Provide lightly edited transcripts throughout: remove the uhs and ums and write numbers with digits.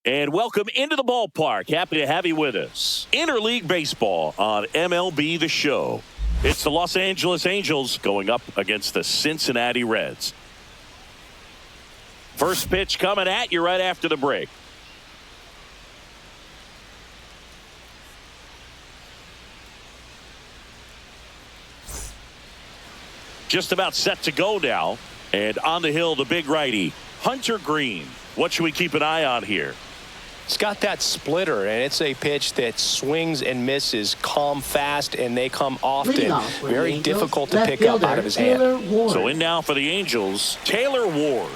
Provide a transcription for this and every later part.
And welcome into the ballpark. Happy to have you with us. Interleague Baseball on MLB The Show. It's the Los Angeles Angels going up against the Cincinnati Reds. First pitch coming at you right after the break. Just about set to go now. And on the hill, the big righty, Hunter Green. What should we keep an eye on here? It's got that splitter, and it's a pitch that swings and misses, come fast, and they come often. Very difficult to pick up out of his hand. So in now for the Angels, Taylor Ward.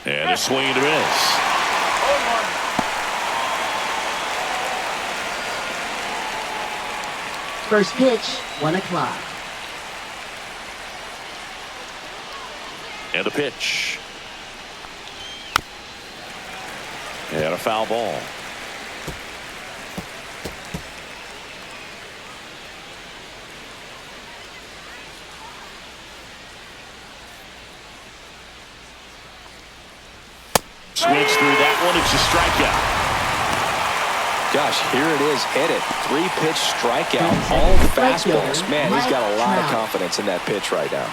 And a swing and a miss. First pitch, 1 o'clock. And a pitch. And a foul ball. Swings through that one. It's a strikeout. Gosh, here it is. Hit it. 3-pitch strikeout. All fastballs. Man, he's got a lot of confidence in that pitch right now.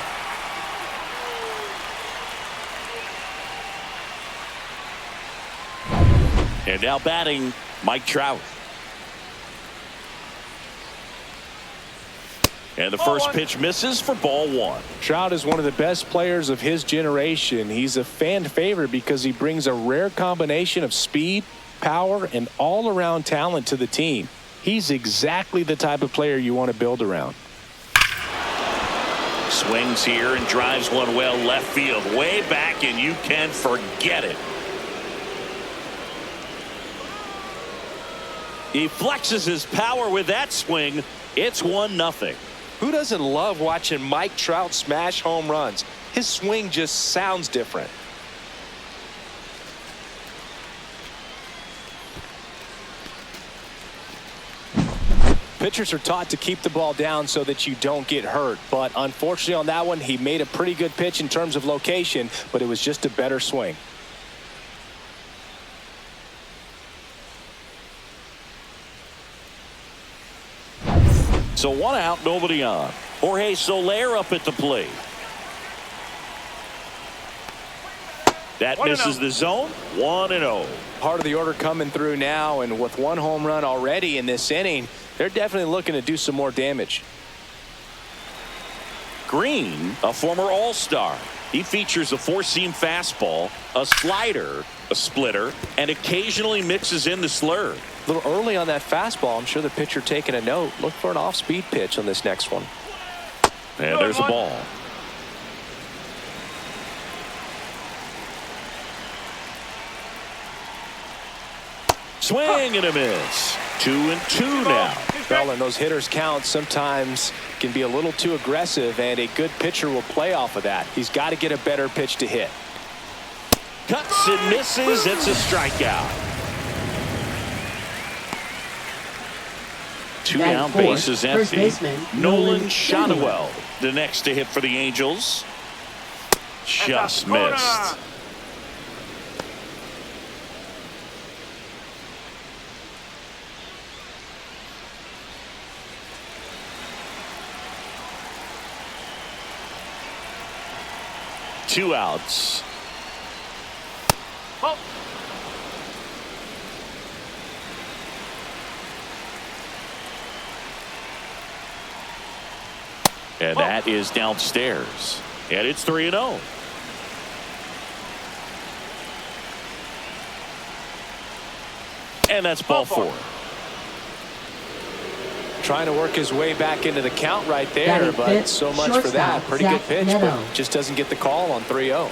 And now batting, Mike Trout. And the first pitch misses for ball 1. Trout is one of the best players of his generation. He's a fan favorite because he brings a rare combination of speed, power, and all-around talent to the team. He's exactly the type of player you want to build around. Swings here and drives one well left field. Way back, and you can forget it. He flexes his power with that swing. It's 1-0. Who doesn't love watching Mike Trout smash home runs? His swing just sounds different. Pitchers are taught to keep the ball down so that you don't get hurt. But unfortunately on that one, he made a pretty good pitch in terms of location, but it was just a better swing. So 1 out, nobody on. Jorge Soler up at the plate. That misses the zone. 1-0. Part of the order coming through now, and with 1 home run already in this inning, they're definitely looking to do some more damage. Green, a former All-Star. He features a 4-seam fastball, a slider, a splitter, and occasionally mixes in the slurve. A little early on that fastball. I'm sure the pitcher taking a note. Look for an off-speed pitch on this next one. And there's a ball. Swing and a miss. 2-2 now. Well, and those hitters count sometimes can be a little too aggressive, and a good pitcher will play off of that. He's got to get a better pitch to hit. Cuts and misses. It's a strikeout. 2 down, bases empty. Nolan Shotwell, the next to hit for the Angels. Just missed. Two outs. Oh. And that is downstairs. And it's 3-0. And that's ball 4. Trying to work his way back into the count right there, but so much for that. Pretty good pitch, but just doesn't get the call on 3-0.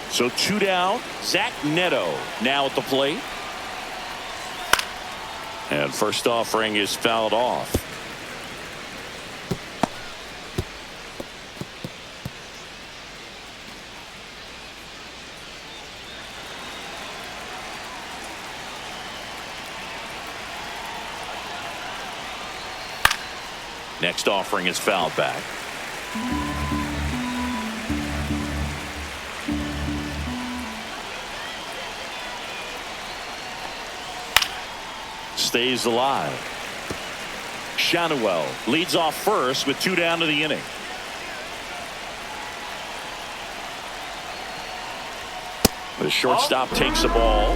So 2 down. Zach Neto now at the plate. And first offering is fouled off. Next offering is fouled back. stays alive. Shanuel leads off first with 2 down to the inning. The shortstop takes the ball.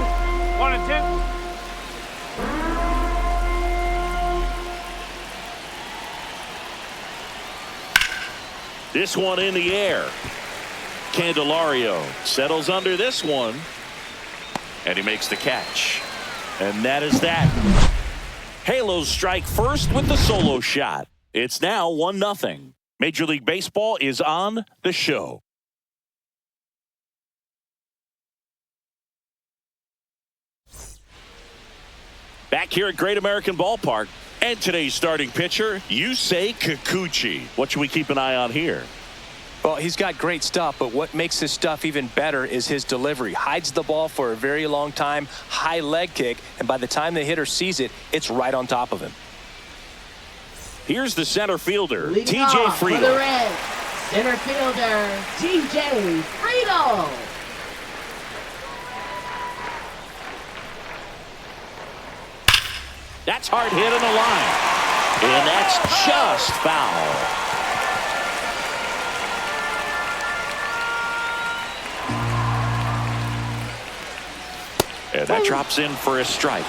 1-2. This one in the air. Candelario settles under this one. And he makes the catch. And that is that. Halos strike first with the solo shot. It's now 1-0. Major League Baseball is on the show. Back here at Great American Ballpark. And today's starting pitcher, Yusei Kikuchi. What should we keep an eye on here? Well, he's got great stuff, but what makes his stuff even better is his delivery. Hides the ball for a very long time, high leg kick, and by the time the hitter sees it, it's right on top of him. Here's the center fielder, Leading TJ off for the Friedel. Reds, center fielder, TJ Friedel. That's hard hit on the line. And that's just foul. And that drops in for a strike.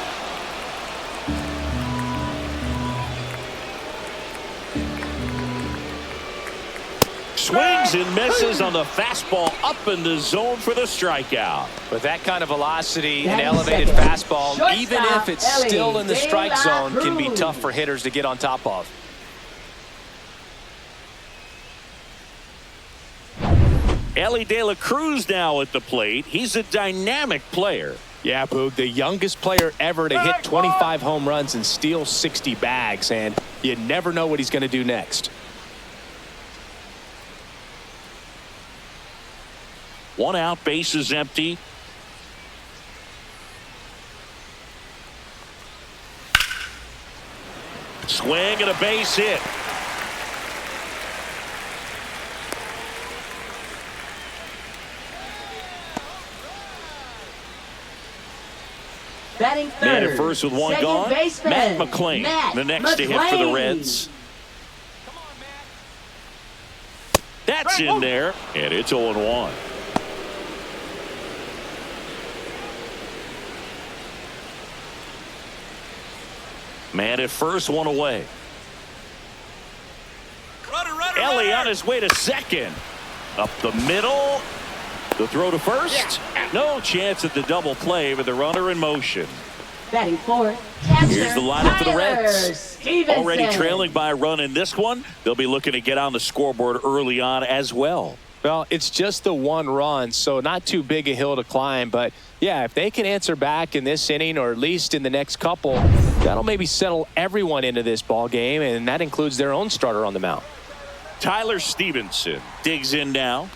Swings and misses on the fastball up in the zone for the strikeout. With that kind of velocity and That elevated second. fastball, Shortstop, even if it's still in the Ellie strike De La zone, can be Cruz. tough for hitters to get on top of. Ellie De La Cruz now at the plate. He's a dynamic player. Yeah, Boog, the youngest player ever to hit 25 home runs and steal 60 bags, and you never know what he's going to do next. 1 out, bases empty. Swing and a base hit. Batting third. Man at first with 1 second gone. baseman, Matt McClain, Matt the next to hit for the McClain. Reds. That's in there, and it's 0-1. Man at first, 1 away. Ellie on his way to second. Up the middle. The throw to first. No chance at the double play with the runner in motion. Batting fourth, catcher, Here's the lineup for the Tyler Reds. Stevenson. Already trailing by a run in this one. They'll be looking to get on the scoreboard early on as well. Well, it's just the 1 run, so not too big a hill to climb. But, yeah, if they can answer back in this inning or at least in the next couple, that'll maybe settle everyone into this ball game, and that includes their own starter on the mound. Tyler Stevenson digs in now.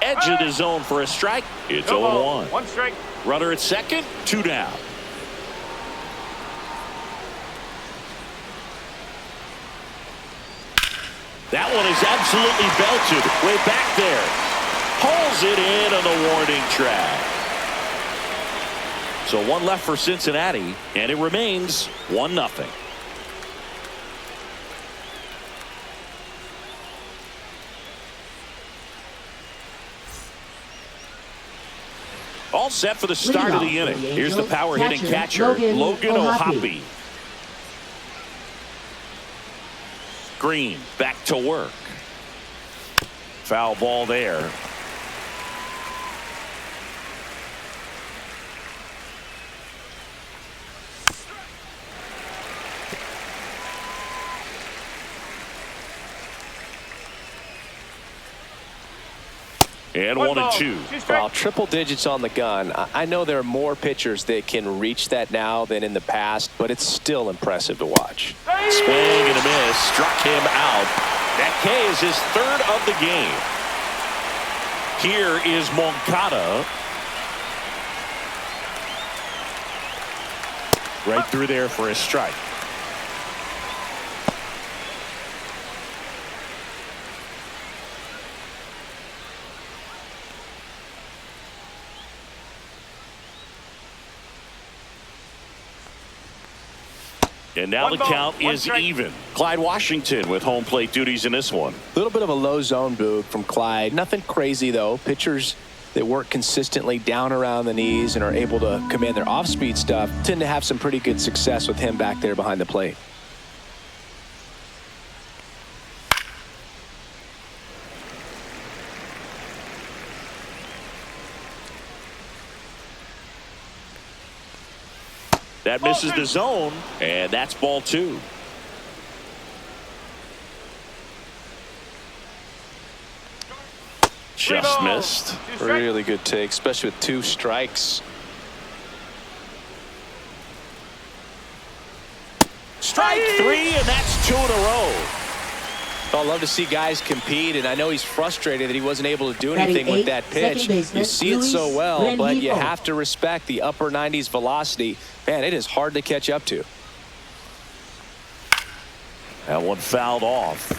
Edge of the zone for a strike. It's 0-1. 1 strike. Runner at second, 2 down. That one is absolutely belted. Way back there. Pulls it in on the warning track. So 1 left for Cincinnati, and it remains 1-0. All set for the start of the Leadoff for inning. the Here's the Angels, power-hitting catcher, Logan O'Hoppe. Green back to work. Foul ball there. And 1-2. Well, triple digits on the gun. I know there are more pitchers that can reach that now than in the past, but it's still impressive to watch. Swing and a miss. Struck him out. That K is his 3rd of the game. Here is Moncada. Right through there for a strike. And now the count is even. Clyde Washington with home plate duties in this one. A little bit of a low zone boot from Clyde. Nothing crazy, though. Pitchers that work consistently down around the knees and are able to command their off-speed stuff tend to have some pretty good success with him back there behind the plate. That misses the zone, and that's ball 2. Just missed. Really good take, especially with 2 strikes. Strike 3, and that's 2 in a row. I love to see guys compete, and I know he's frustrated that he wasn't able to do anything with that pitch. You see it so well, but you have to respect the upper 90s velocity. Man, it is hard to catch up to. That one fouled off.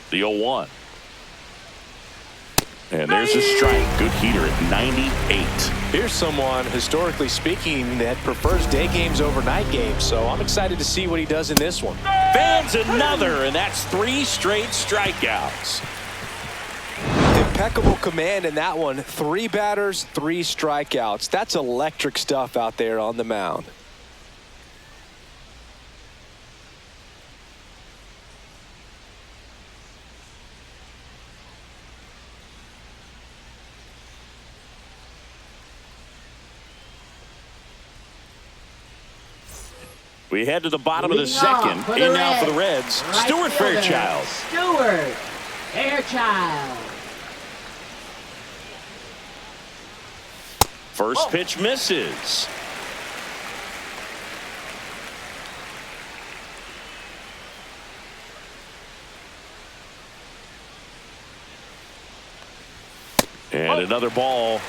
The 0-1. And there's a strike. Good heater at 98. Here's someone, historically speaking, that prefers day games over night games. So I'm excited to see what he does in this one. Fans another, and that's 3 straight strikeouts. Impeccable command in that one. 3 batters, 3 strikeouts. That's electric stuff out there on the mound. We head to the bottom of the second. In now for the Reds, Stuart Fairchild. Stuart Fairchild. First pitch misses. And another ball.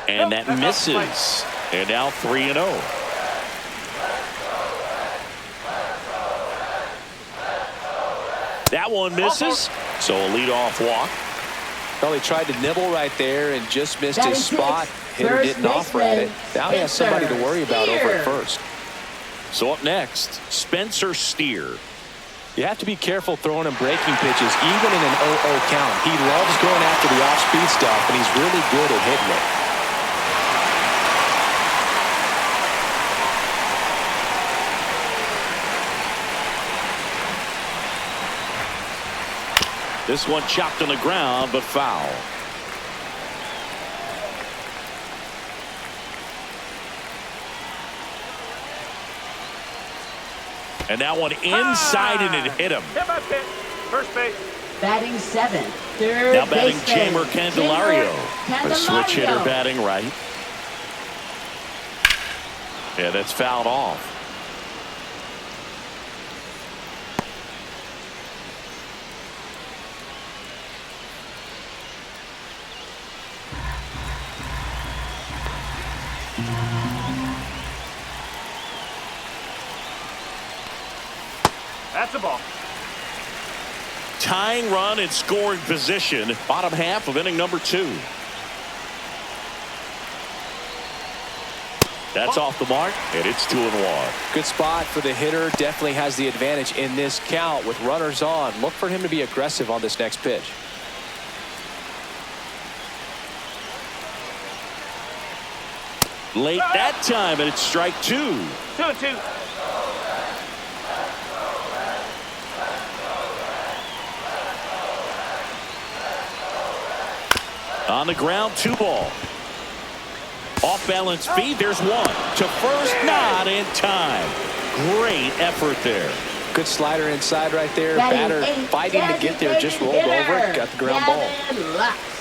And that misses. And now 3-0. That one misses. So a leadoff walk. Well, he tried to nibble right there and just missed his spot. Hitter didn't offer at it. Now he has somebody to worry about over at first. So up next, Spencer Steer. You have to be careful throwing him breaking pitches, even in an 0-0 count. He loves going after the off-speed stuff, and he's really good at hitting it. This one chopped on the ground, but foul. And that one inside, and it hit him. First base. Batting 7th. Third Now batting baseman, Chamber Candelario. A switch hitter Candelario. batting right. Yeah, that's fouled off. That's a ball. Tying run in scoring position. Bottom half of inning number 2. That's off the mark, and it's 2-1. Good spot for the hitter. Definitely has the advantage in this count with runners on. Look for him to be aggressive on this next pitch. Late that time, and it's strike 2. 2-2. On the ground, 2 ball. Off balance feed, there's 1. To first, not in time. Great effort there. Good slider inside right there. Batter fighting to get there, just rolled over it, got the ground ball.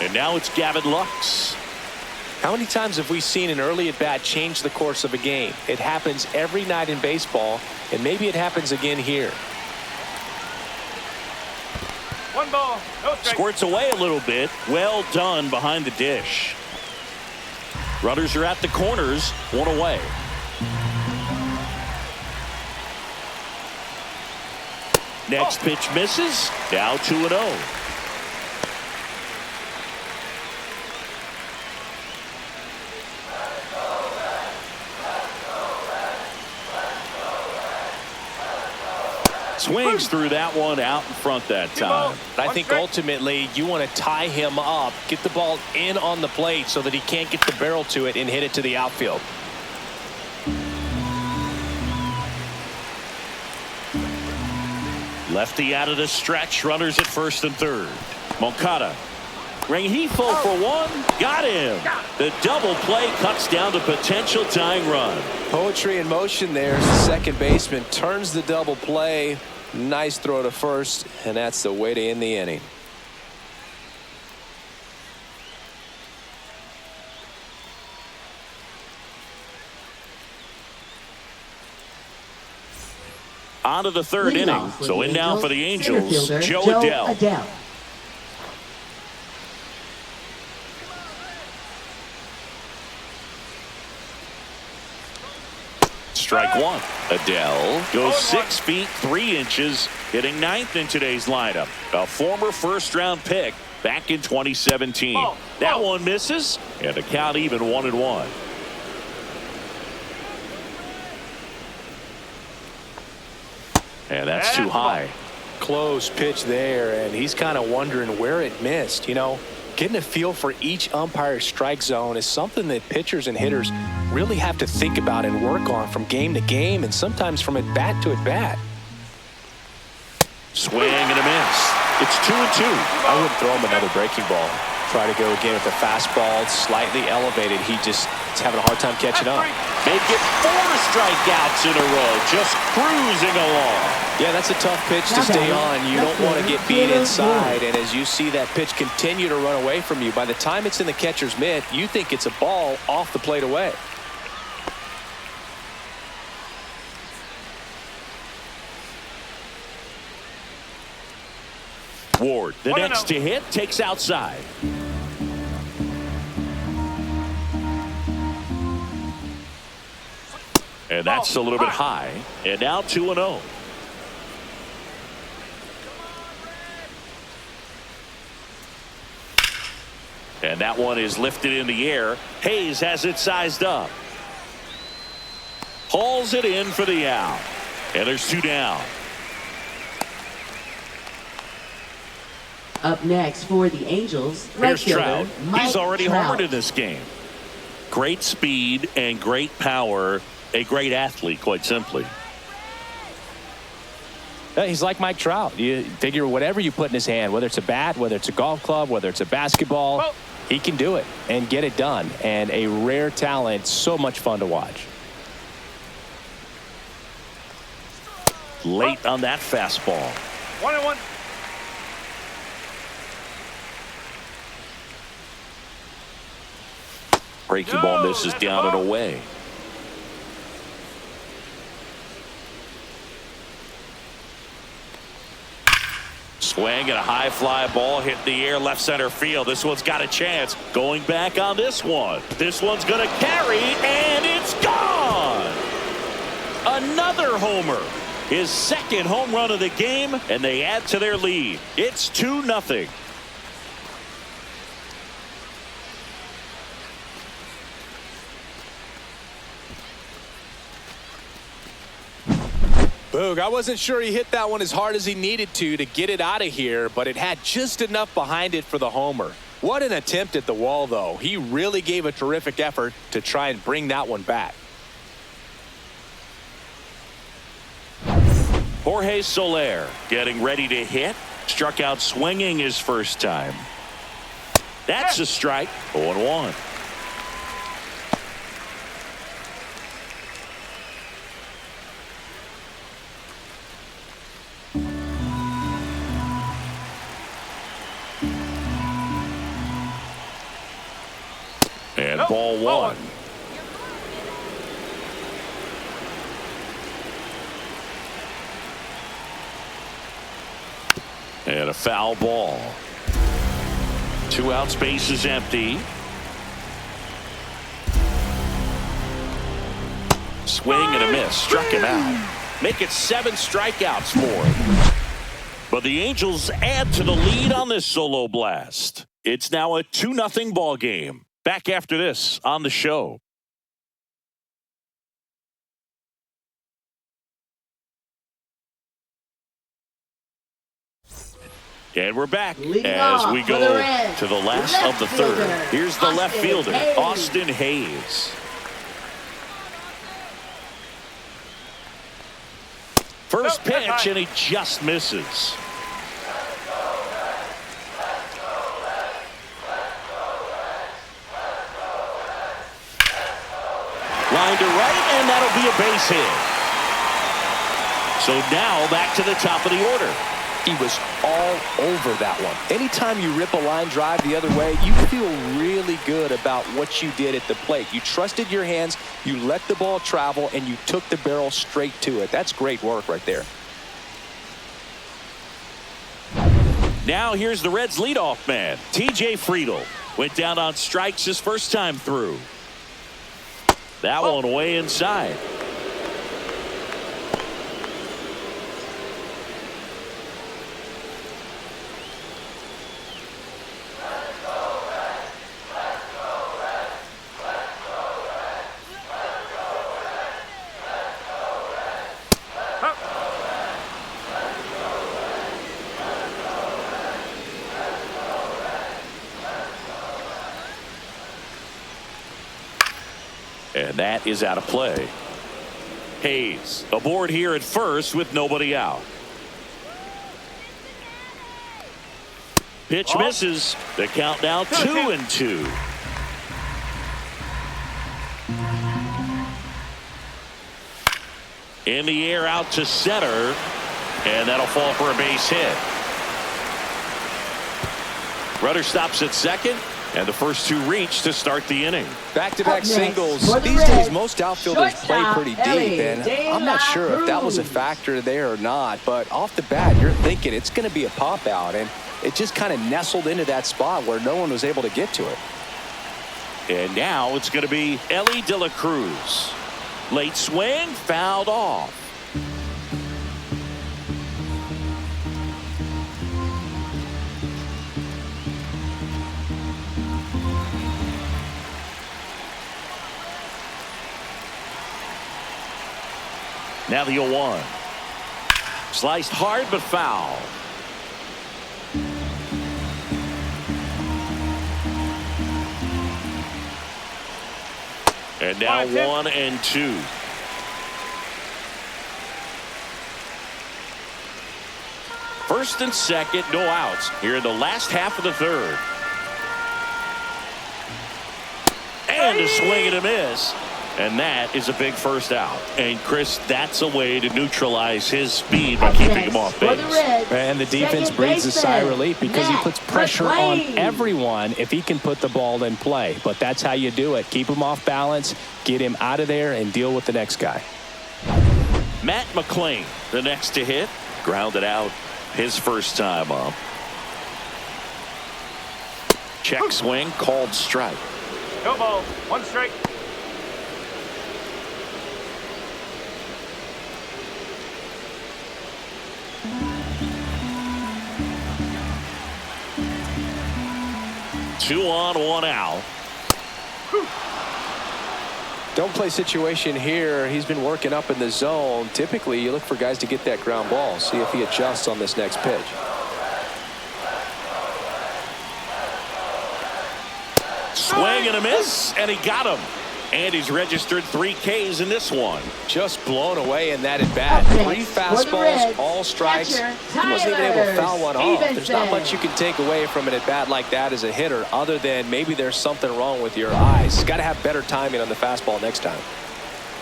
And now it's Gavin Lux. How many times have we seen an early at bat change the course of a game? It happens every night in baseball, and maybe it happens again here. 1 ball, no strike. Squirts away a little bit. Well done behind the dish. Runners are at the corners, one away. Next pitch misses. Now 2-0. Swings through that one out in front that time. I think ultimately you want to tie him up, get the ball in on the plate so that he can't get the barrel to it and hit it to the outfield. Lefty out of the stretch. Runners at first and third. Moncada. Rengifo for one. Got him. The double play cuts down the potential tying run. Poetry in motion there as the second baseman turns the double play. Nice throw to first, and that's the way to end the inning. On to the third inning. So in now for the Angels, Joe Adell. Strike one. Adell goes 6 feet 3 inches, hitting ninth in today's lineup. A former first-round pick back in 2017. That one misses, and the count even 1-1. And that's too high. Close pitch there, and he's kind of wondering where it missed. You know, getting a feel for each umpire's strike zone is something that pitchers and hitters really have to think about and work on from game to game, and sometimes from at bat to at bat. Swing and a miss. It's 2-2. I wouldn't throw him another breaking ball. Try to go again with the fastball, slightly elevated. He just is having a hard time catching up. Make it 4 strikeouts in a row, just cruising along. Yeah, that's a tough pitch to stay on. You don't want to get beat inside, and as you see that pitch continue to run away from you, by the time it's in the catcher's mitt, you think it's a ball off the plate away. Ward, the next to hit, takes outside. And that's a little bit high. And now 2-0. And that one is lifted in the air. Hayes has it sized up. Hauls it in for the out. And there's 2 down. Up next for the Angels, right Here's Trout. fielder, He's already Trout. homered in this game. Great speed and great power. A great athlete, quite simply. He's like Mike Trout. You figure whatever you put in his hand, whether it's a bat, whether it's a golf club, whether it's a basketball, he can do it and get it done. And a rare talent, so much fun to watch. Late on that fastball. 1-1. Breaking ball misses down and away. Swing and a high fly ball hit the air left center field. This one's got a chance. Going back on this one. This one's going to carry, and it's gone. Another homer. His second home run of the game, and they add to their lead. It's 2-0. Boog, I wasn't sure he hit that one as hard as he needed to get it out of here, but it had just enough behind it for the homer. What an attempt at the wall, though. He really gave a terrific effort to try and bring that one back. Jorge Soler getting ready to hit. Struck out swinging his first time. That's a strike. 0-1. And ball one. And a foul ball. 2 out, space is empty. Swing and a miss. Struck him out. Make it 7 strikeouts for him. But the Angels add to the lead on this solo blast. It's now a 2-0 ball game. Back after this on the show. And we're back as we go to the last of the third. Here's the left fielder, Austin Hayes. First pitch, and he just misses. Line to right, and that'll be a base hit. So now back to the top of the order. He was all over that one. Anytime you rip a line drive the other way, you feel really good about what you did at the plate. You trusted your hands, you let the ball travel, and you took the barrel straight to it. That's great work right there. Now here's the Reds' leadoff man, T.J. Friedl. Went down on strikes his first time through. That one way inside. And that is out of play. Hayes aboard here at first with nobody out. Pitch misses. The count now 2-2. In the air out to center. And that'll fall for a base hit. Rudder stops at second. And the first 2 reach to start the inning. Back-to-back singles. These days, most outfielders play pretty deep, and I'm not sure if that was a factor there or not, but off the bat, you're thinking it's going to be a pop-out, and it just kind of nestled into that spot where no one was able to get to it. And now it's going to be Ellie De La Cruz. Late swing, fouled off. Now the 0-1. Sliced hard but foul. And now 1-2. First and second, no outs here in the last half of the third. And a swing and a miss. And that is a big first out. And Chris, that's a way to neutralize his speed by keeping him off base. And the defense breathes a sigh of relief because he puts pressure on everyone if he can put the ball in play. But that's how you do it. Keep him off balance, get him out of there, and deal with the next guy. Matt McClain, the next to hit, grounded out his first time up. Check swing, called strike. No ball, 1 strike. Two on, 1 out. Don't play situation here. He's been working up in the zone. Typically, you look for guys to get that ground ball. See if he adjusts on this next pitch. Swing and a miss, and he got him. And he's registered 3 Ks in this one. Just blown away in that at bat. 3 fastballs, all strikes. He wasn't even able to foul one off. There's not much you can take away from an at bat like that as a hitter, other than maybe there's something wrong with your eyes. Got to have better timing on the fastball next time.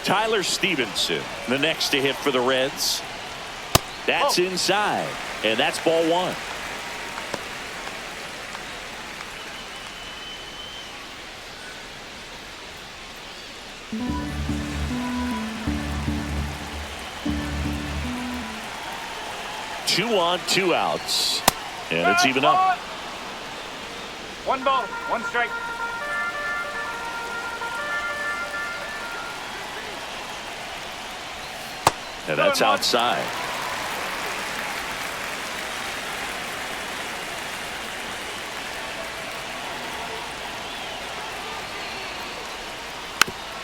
Tyler Stevenson, the next to hit for the Reds. That's inside, and that's ball 1. Two on, 2 outs, and it's even up. 1 ball, 1 strike. And that's outside.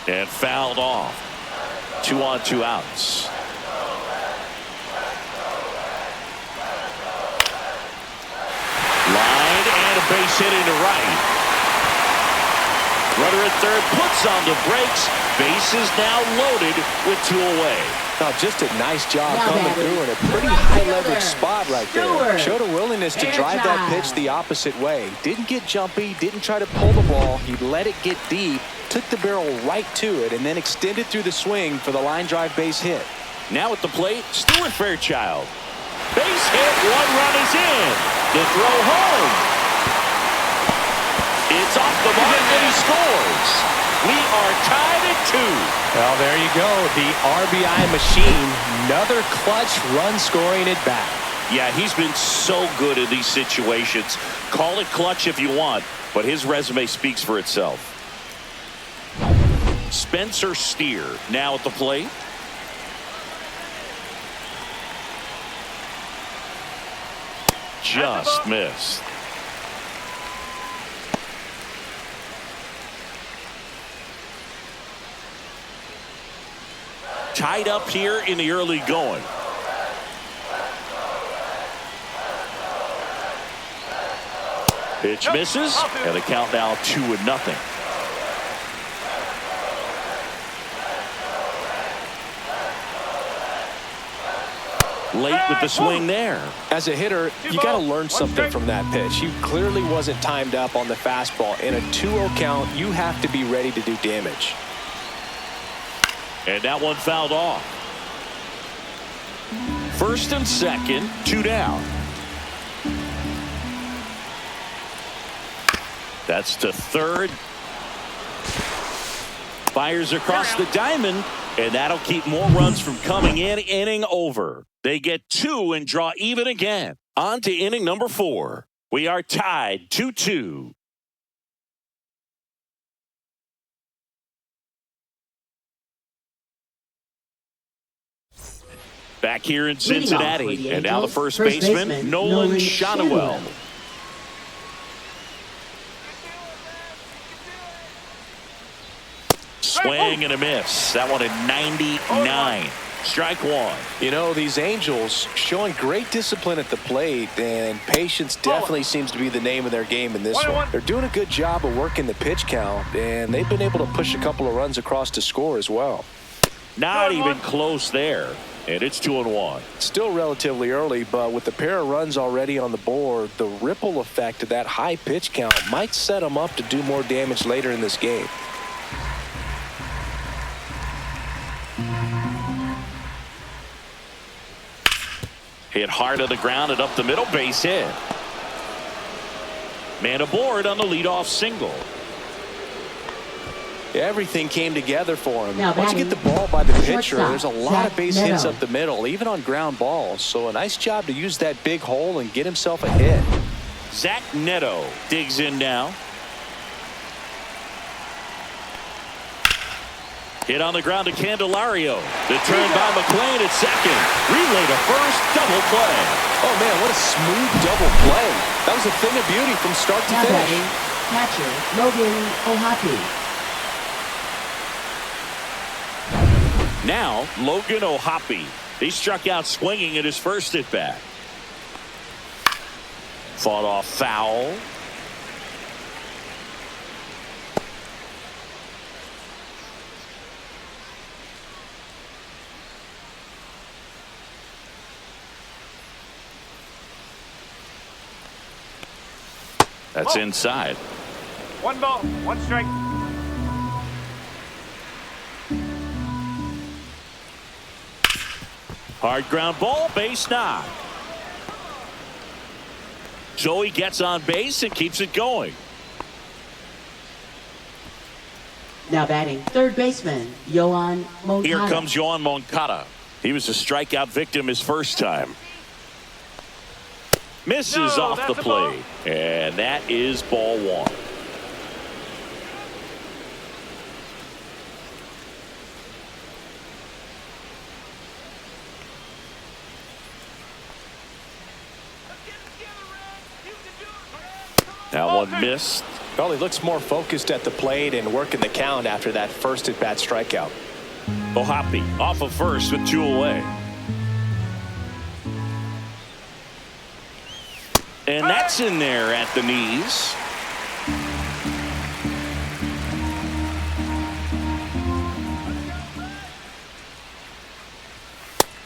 And fouled off. 2 on, 2 outs. Line and a base hit into right. Runner at third puts on the brakes. Base is now loaded with 2 away. Now, just a nice job Now coming batting, through in a pretty right high-leverage fielder, spot right there. Stewart. Showed a willingness to Fair drive that try. pitch the opposite way. Didn't get jumpy, didn't try to pull the ball. He let it get deep, took the barrel right to it, and then extended through the swing for the line drive base hit. Now at the plate, Stuart Fairchild. Base hit, 1 run is in. The throw home. It's off the mark and he scores. We are tied at 2. Well, there you go. The RBI machine. Another clutch run scoring at bat. Yeah, he's been so good in these situations. Call it clutch if you want, but his resume speaks for itself. Spencer Steer now at the plate. Just missed. Tied up here in the early going. Pitch misses, and the count now 2-0. Late with the swing there. As a hitter, you got to learn something from that pitch. He clearly wasn't timed up on the fastball. In a 2-0 count, you have to be ready to do damage. And that one fouled off. First and second, 2 down. That's to third. Fires across the diamond, and that'll keep more runs from coming in. Inning over. They get 2 and draw even again. On to inning number 4. We are tied 2-2. Back here in Cincinnati, and now the first baseman, Nolan Schanuel. Swing and a miss. That one at 99. Strike 1. You know, these Angels showing great discipline at the plate, and patience definitely seems to be the name of their game in this one. They're doing a good job of working the pitch count, and they've been able to push a couple of runs across to score as well. Not even close there. And it's 2-1. Still relatively early, but with the pair of runs already on the board, the ripple effect of that high pitch count might set them up to do more damage later in this game. Hit hard on the ground and up the middle, base hit. Man aboard on the leadoff single. Everything came together for him. Now Once you batting, get the ball by the pitcher, shortstop, there's a lot of Zach base hits Neto. up the middle, even on ground balls. So a nice job to use that big hole and get himself a hit. Zach Neto digs in now. Hit on the ground to Candelario. The turn by McClain at second. Relay to first, double play. Oh, man, what a smooth double play. That was a thing of beauty from start to Now finish. batting, catcher, Logan O'Hoppe. Now, Logan O'Hoppe. He struck out swinging at his first at-bat. Fought off foul. That's inside. 1 ball, 1 strike. Hard ground ball, base knock. Joey gets on base and keeps it going. Now batting, third baseman, Yohan Moncada. Here comes Yohan Moncada. He was a strikeout victim his first time. Misses No, off the that's a ball. plate. And that is ball 1. That one missed. Well, he looks more focused at the plate and working the count after that first at-bat strikeout. Ohapi off of first with 2 away. And that's in there at the knees.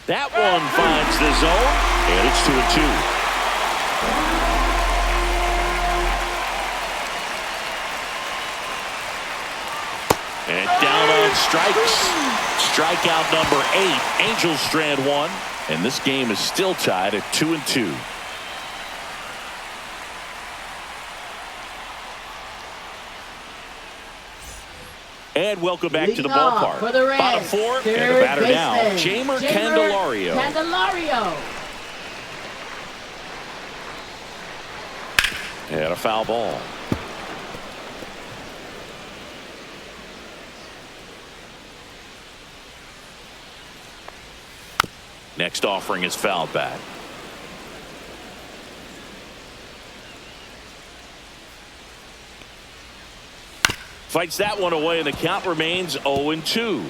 That one finds the zone, and it's 2-2. And down on strikes. Strikeout number 8. Angels strand 1. And this game is still tied at 2-2. And welcome back to the ballpark. For the Reds, bottom 4, and the batter now, Jeimer Candelario. And a foul ball. Next offering is fouled back. Fights that one away, and the count remains 0-2.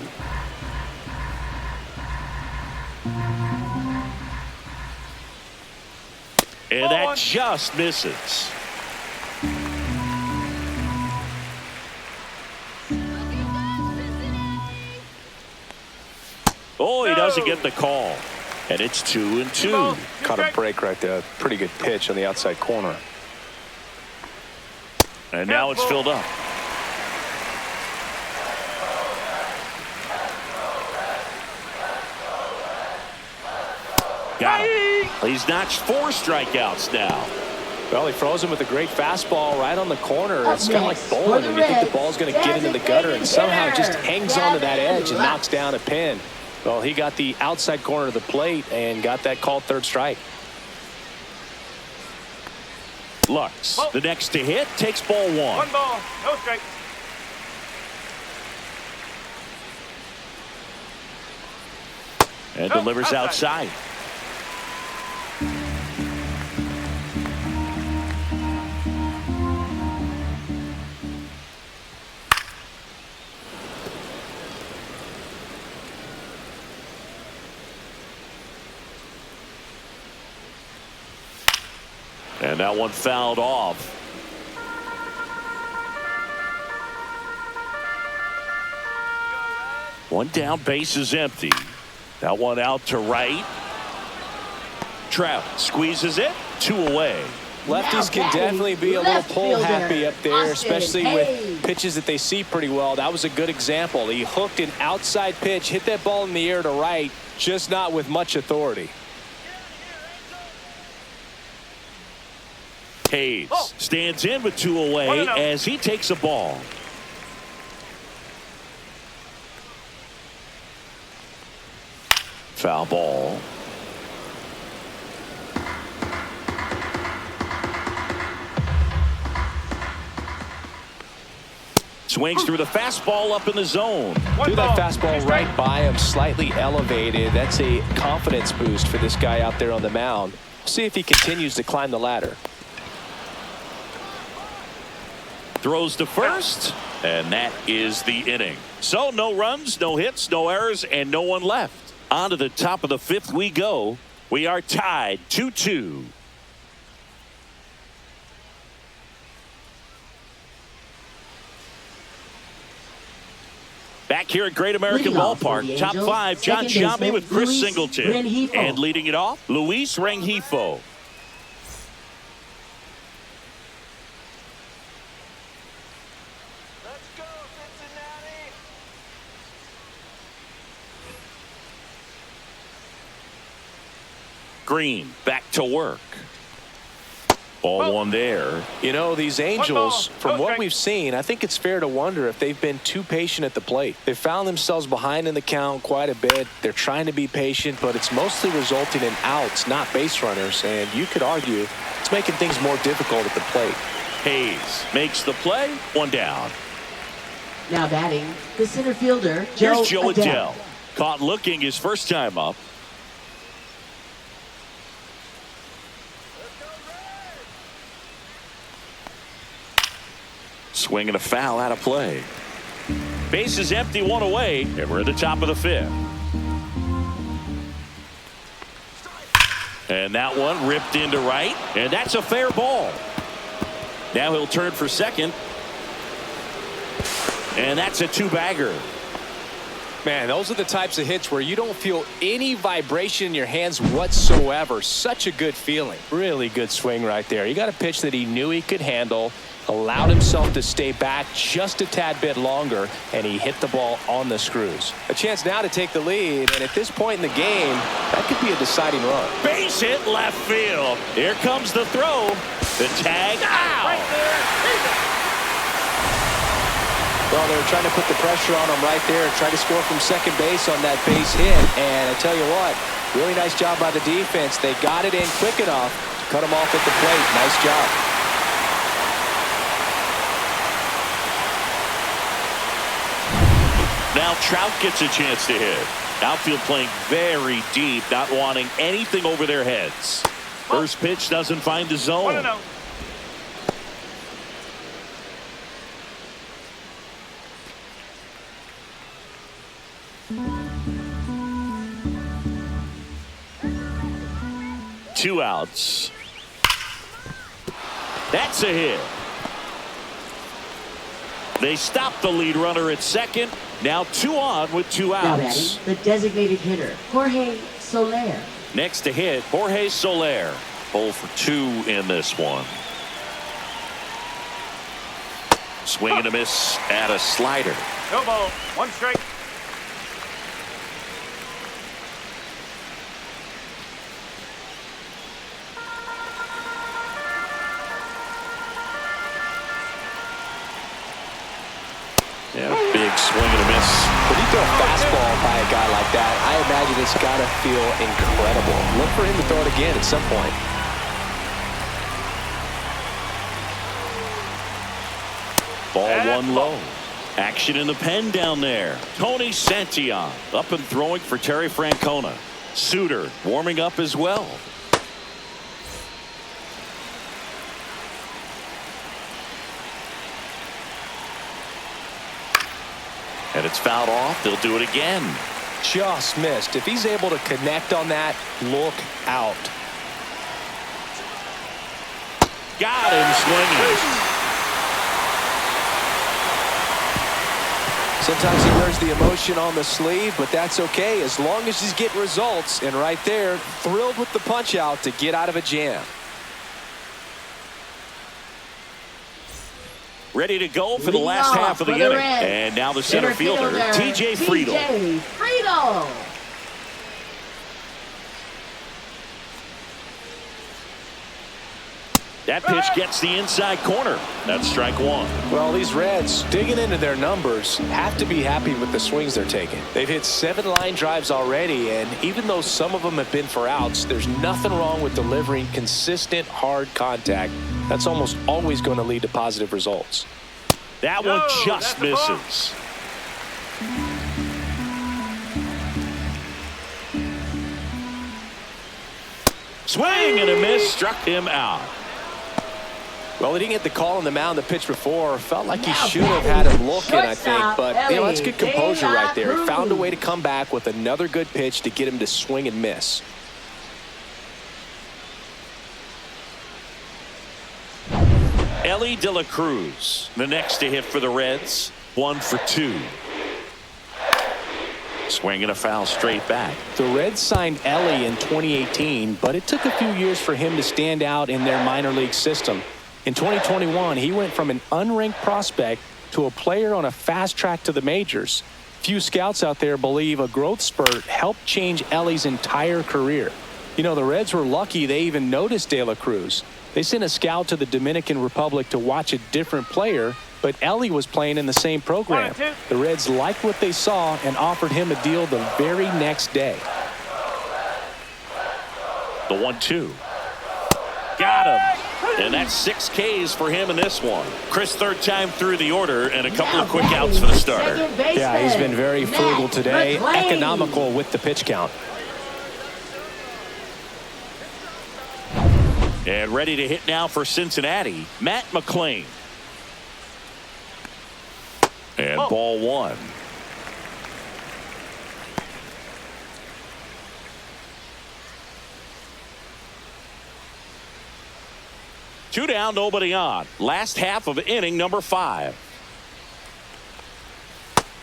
And that just misses. Oh, he doesn't get the call. And it's 2-2. Caught a break right there. Pretty good pitch on the outside corner. And now it's filled up. Got him. He's notched 4 strikeouts now. Well, he froze him with a great fastball right on the corner. It's kind of like bowling when you think the ball's going to get into the gutter and somehow just hangs onto that edge and knocks down a pin. Well, he got the outside corner of the plate and got that called third strike. Lux, the next to hit, takes ball 1. 1 ball, no strike. And delivers outside. And that one fouled off. One down, base is empty. That one out to right. Trout squeezes it, 2 away. Lefties can definitely be a little pull happy up there, especially with pitches that they see pretty well. That was a good example. He hooked an outside pitch, hit that ball in the air to right, just not with much authority. Hayes stands in with 2 away as he takes a ball. Foul ball. Swings through the fastball up in the zone. Threw that fastball right by him, slightly elevated. That's a confidence boost for this guy out there on the mound. See if he continues to climb the ladder. Throws to first, and that is the inning. So no runs, no hits, no errors, and no one left. On to the top of the 5th we go. We are tied 2-2. Back here at Great American Ballpark, top 5, John Sciambi with Chris Singleton. And leading it off, Luis Rengifo. Green back to work. Ball 1 there. You know, these Angels, from what we've seen, I think it's fair to wonder if they've been too patient at the plate. They've found themselves behind in the count quite a bit. They're trying to be patient, but it's mostly resulting in outs, not base runners. And you could argue it's making things more difficult at the plate. Hayes makes the play. 1 down. Now batting, the center fielder, Here's Joe Adell. Caught looking his first time up. Swinging a foul out of play. Base is empty, one away, and we're at the top of the fifth. And that one ripped into right, and that's a fair ball. Now he'll turn for second. And that's a two-bagger. Man, those are the types of hits where you don't feel any vibration in your hands whatsoever. Such a good feeling. Really good swing right there. You got a pitch that he knew he could handle, allowed himself to stay back just a tad bit longer, and he hit the ball on the screws. A chance now to take the lead, and at this point in the game, that could be a deciding run. Base hit left field. Here comes the throw. The tag. Ow! Right there. Well, they were trying to put the pressure on him right there and try to score from second base on that base hit. And I tell you what, really nice job by the defense. They got it in quick enough to cut him off at the plate. Nice job. Now Trout gets a chance to hit. Outfield playing very deep, not wanting anything over their heads. First pitch doesn't find the zone. 1-0. Two outs. That's a hit. They stop the lead runner at second. Now 2 on with 2 Now outs. batting, the designated hitter, Jorge Soler. Next to hit, Jorge Soler. 0 for 2 in this one. Swing and a miss at a slider. No ball. 1 strike. Yeah, big swing and a miss. When you throw a fastball by a guy like that, I imagine it's got to feel incredible. Look for him to throw it again at some point. Ball one low. Action in the pen down there. Tony Santillan up and throwing for Terry Francona. Suter warming up as well. And it's fouled off. They'll do it again. Just missed. If he's able to connect on that, look out. Got him swinging. Sometimes he wears the emotion on the sleeve, but that's okay as long as he's getting results. And right there, thrilled with the punch out to get out of a jam. Ready to go for the last half of the inning. And now the center fielder, TJ Friedl. TJ Friedl. That pitch gets the inside corner. That's strike 1. Well, these Reds, digging into their numbers, have to be happy with the swings they're taking. They've hit 7 line drives already, and even though some of them have been for outs, there's nothing wrong with delivering consistent, hard contact. That's almost always going to lead to positive results. That one just misses. Swing and a miss, struck him out. Well, he didn't get the call on the mound the pitch before. Felt like he should have had him looking, I think. But, that's good composure right there. He found a way to come back with another good pitch to get him to swing and miss. Ellie De La Cruz, the next to hit for the Reds. 1 for 2. Swing and a foul straight back. The Reds signed Ellie in 2018, but it took a few years for him to stand out in their minor league system. In 2021, he went from an unranked prospect to a player on a fast track to the majors. Few scouts out there believe a growth spurt helped change Ellie's entire career. You know, the Reds were lucky they even noticed De La Cruz. They sent a scout to the Dominican Republic to watch a different player, but Ellie was playing in the same program. The Reds liked what they saw and offered him a deal the very next day. The 1-2. Got him. And that's 6 Ks for him in this one. Chris, third time through the order and a couple of quick outs for the starter. Yeah, he's been very frugal today, economical with the pitch count. And ready to hit now for Cincinnati, Matt McClain. And ball one. Two down, nobody on. Last half of inning number 5.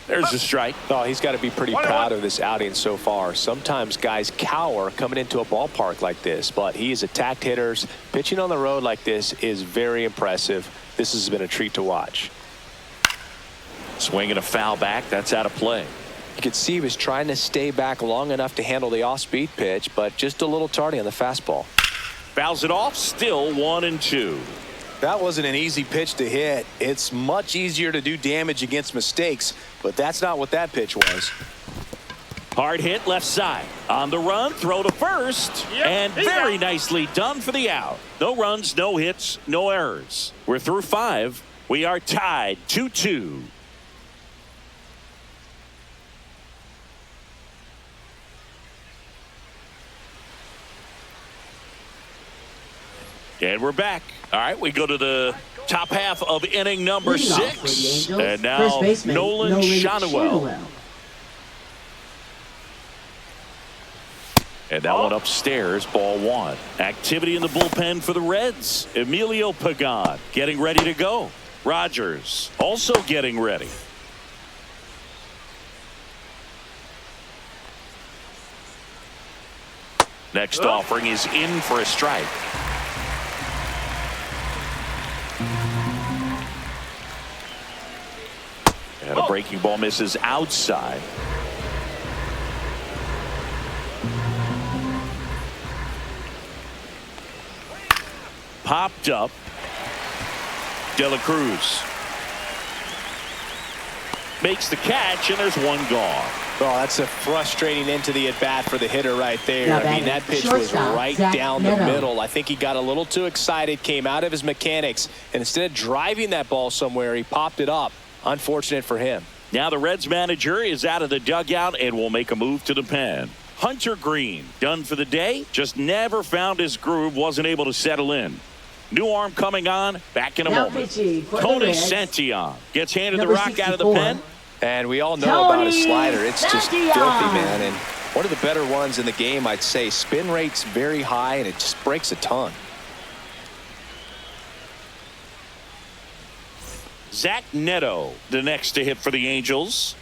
There's a strike. Oh, he's got to be pretty proud of this outing so far. Sometimes guys cower coming into a ballpark like this, but he has attacked hitters. Pitching on the road like this is very impressive. This has been a treat to watch. Swinging a foul back. That's out of play. You could see he was trying to stay back long enough to handle the off-speed pitch, but just a little tardy on the fastball. Fouls it off. Still 1-2. That wasn't an easy pitch to hit. It's much easier to do damage against mistakes, but that's not what that pitch was. Hard hit left side. On the run, throw to first. And very nicely done for the out. No runs, no hits, no errors. We're through 5. We are tied 2-2. And we're back. All right, we go to the top half of inning number 6. And now Nolan Schanuel. And that one upstairs, ball one. Activity in the bullpen for the Reds. Emilio Pagan getting ready to go. Rogers also getting ready. Next offering is in for a strike. And a breaking ball misses outside. Popped up. De La Cruz makes the catch, and there's one gone. Oh, that's a frustrating end to the at-bat for the hitter right there. I mean, that pitch was right down the middle. I think he got a little too excited, came out of his mechanics, and instead of driving that ball somewhere, he popped it up. Unfortunate for him. Now the Reds manager is out of the dugout and will make a move to the pen. Hunter Green done for the day. Just never found his groove. Wasn't able to settle in. New arm coming on. Back in a moment. Tony Santillan gets handed the rock out of the pen. And we all know about his slider. It's just filthy, man. And one of the better ones in the game, I'd say. Spin rate's very high, and it just breaks a ton. Zach Neto, the next to hit for the Angels.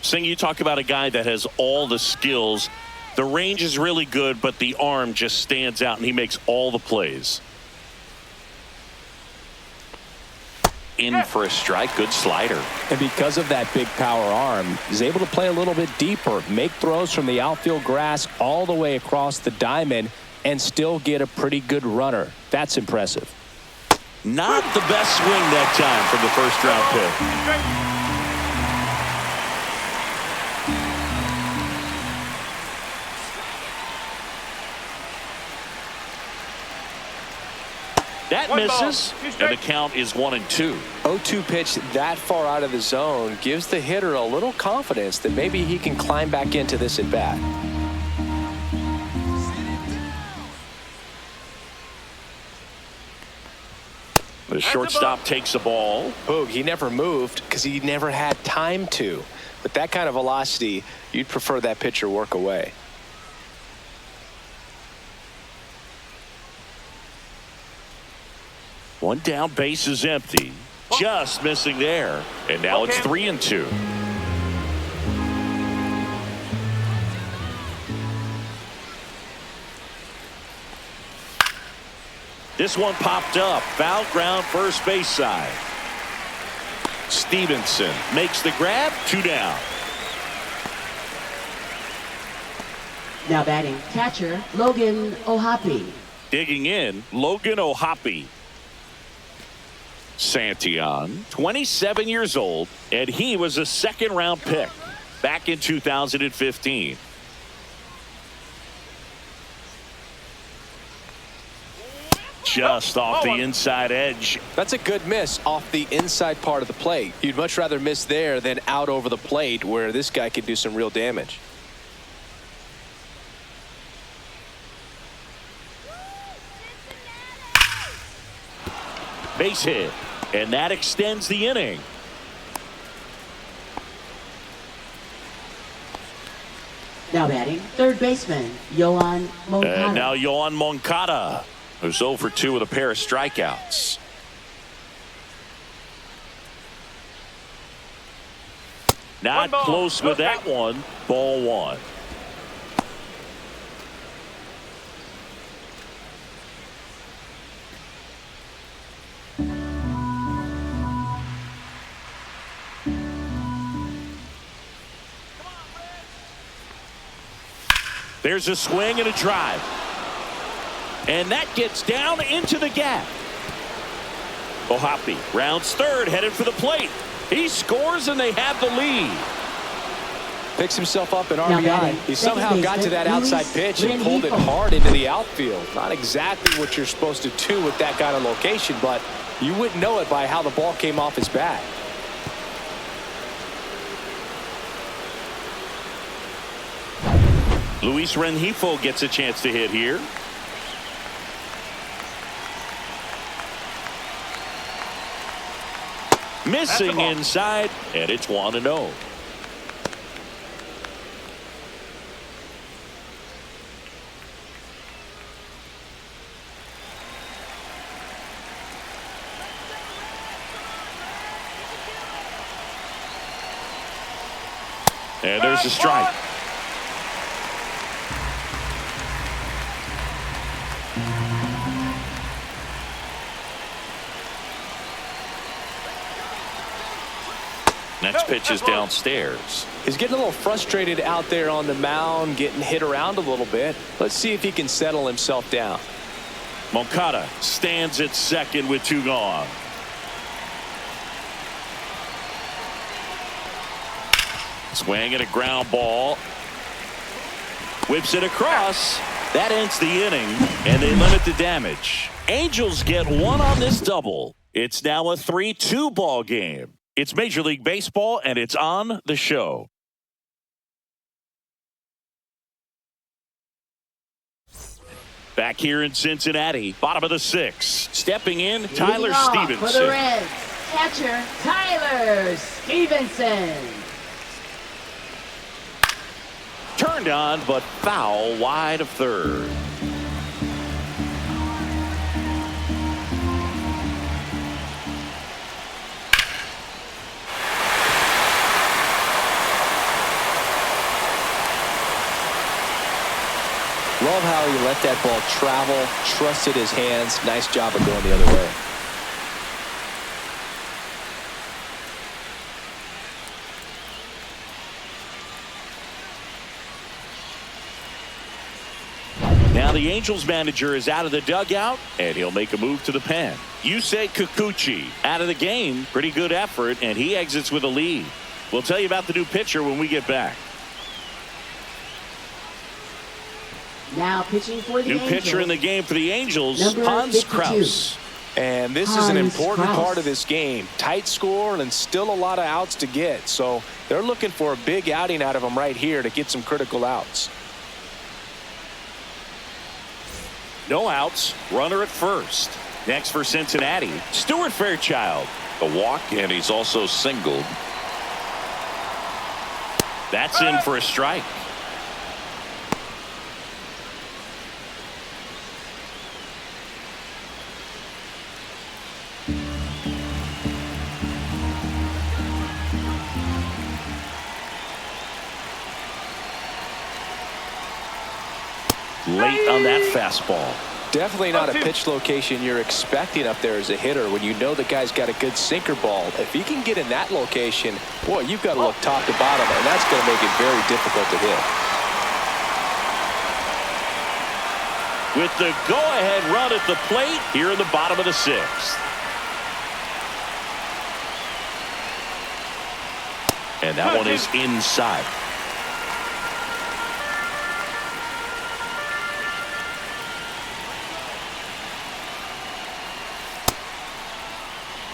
Sing, you talk about a guy that has all the skills. The range is really good, but the arm just stands out, and he makes all the plays. In for a strike. Good slider. And because of that big power arm, he's able to play a little bit deeper, make throws from the outfield grass all the way across the diamond, and still get a pretty good runner. That's impressive. Not the best swing that time from the first round pick. That misses, and the count is 1-2. 0-2 pitch that far out of the zone gives the hitter a little confidence that maybe he can climb back into this at bat. The shortstop takes the ball. Boog, he never moved because he never had time to. With that kind of velocity, you'd prefer that pitcher work away. One down, base is empty. Just missing there. And now it's 3-2. This one popped up. Foul ground, first base side. Stevenson makes the grab. 2 down. Now batting, catcher Logan O'Hoppe. Digging in, Logan O'Hoppe. Santillan, 27 years old, and he was a second-round pick back in 2015. Just off the inside edge. That's a good miss off the inside part of the plate. You'd much rather miss there than out over the plate where this guy could do some real damage. Base hit, and that extends the inning. Now batting, third baseman, Yohan Moncada. And now Yohan Moncada, who's 0 for 2 with a pair of strikeouts. Not close with that one. Ball 1. There's a swing and a drive. And that gets down into the gap. Ohapi rounds third, headed for the plate. He scores and they have the lead. Picks himself up an Now RBI. batting, He second somehow got to baseman, that outside Luis pitch and pulled it Rengifo. hard into the outfield. Not exactly what you're supposed to do with that kind of location, but you wouldn't know it by how the ball came off his bat. Luis Rengifo gets a chance to hit here. Missing inside, and it's 1-0. And there's a strike. Next pitch is downstairs. He's getting a little frustrated out there on the mound, getting hit around a little bit. Let's see if he can settle himself down. Moncada stands at second with 2 gone. Swing and a ground ball. Whips it across. That ends the inning, and they limit the damage. Angels get 1 on this double. It's now a 3-2 ball game. It's Major League Baseball, and it's on the show. Back here in Cincinnati, bottom of the 6th. Stepping in, Tyler Leading off Stevenson. For the Reds, catcher Tyler Stevenson. Turned on, but foul wide of third. Love how he let that ball travel, trusted his hands. Nice job of going the other way. Now the Angels manager is out of the dugout, and he'll make a move to the pen. Yusei Kikuchi out of the game. Pretty good effort, and he exits with a lead. We'll tell you about the new pitcher when we get back. Now pitching for the New Angels. pitcher in the game for the Angels, Number Hans 52. Kraus. And this is an Hans important Kraus. part of this game. Tight score and still a lot of outs to get. So they're looking for a big outing out of him right here to get some critical outs. No outs, runner at first. Next for Cincinnati, Stuart Fairchild. A walk, and he's also singled. That's in for a strike. Late on that fastball. Definitely not a pitch location you're expecting up there as a hitter when you know the guy's got a good sinker ball. If he can get in that location, boy, you've got to look top to bottom, and that's going to make it very difficult to hit. With the go-ahead run at the plate here in the bottom of the 6th. And that one is inside.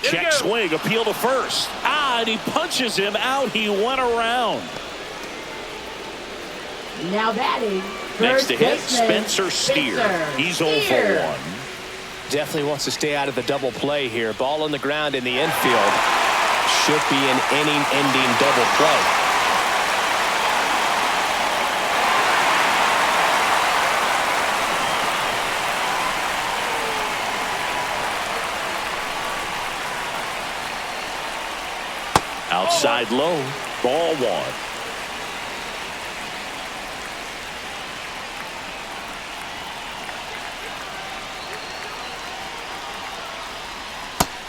Check swing, appeal to first. And he punches him out. He went around. Now batting. Next to hit, baseman, Spencer Steer. He's 0 for Steer. 1. Definitely wants to stay out of the double play here. Ball on the ground in the infield. Should be an inning-ending double play. Outside low. Ball one.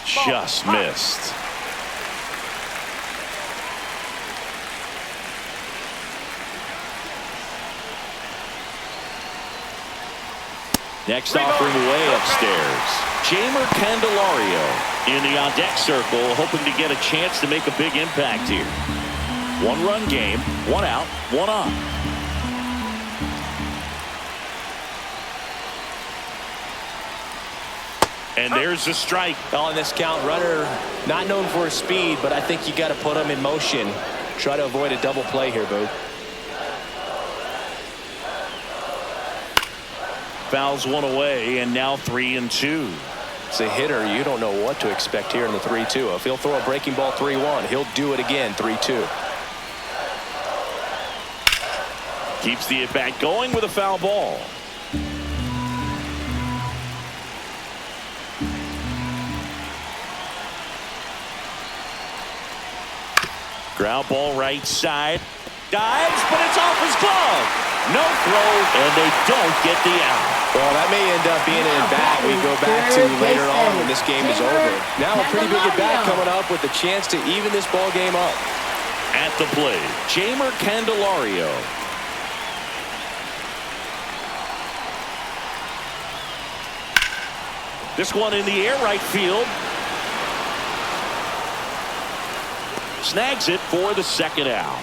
Just missed. Next offering away upstairs. Jamer Candelario in the on-deck circle, hoping to get a chance to make a big impact here. One-run game, one out, one on. And there's the strike. On this count, runner not known for his speed, but I think you got to put him in motion. Try to avoid a double play here, Boo. Fouls one away, and now 3-2. It's a hitter. You don't know what to expect here in the 3-2. If he'll throw a breaking ball 3-1, he'll do it again 3-2. Keeps the at-bat going with a foul ball. Ground ball right side. Dives, but it's off his glove. No throw, and they don't get the out. Well, that may end up being an at-bat we go back to later on when this game is over. Now a pretty big at-bat coming up with the chance to even this ball game up. At the plate, Jamer Candelario. This one in the air, right field. Snags it for the second out.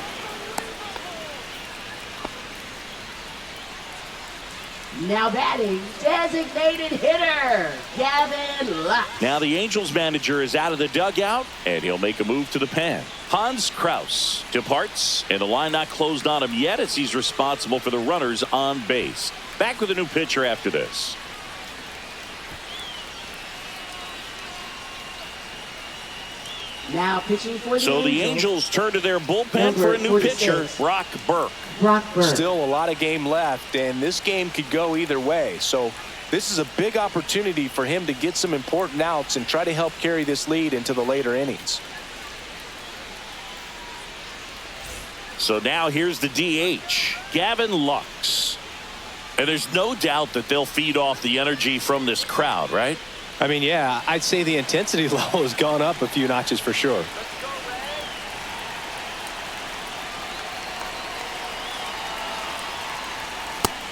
Now batting, designated hitter, Gavin Lux. Now the Angels manager is out of the dugout, and he'll make a move to the pen. Hans Kraus departs, and the line not closed on him yet as he's responsible for the runners on base. Back with a new pitcher after this. Now pitching for the So the Angels turn to their bullpen for a new pitcher, Brock Burke. Still a lot of game left, and this game could go either way. So this is a big opportunity for him to get some important outs and try to help carry this lead into the later innings. So now here's the DH, Gavin Lux. And there's no doubt that they'll feed off the energy from this crowd, right? I mean, yeah, I'd say the intensity level has gone up a few notches for sure.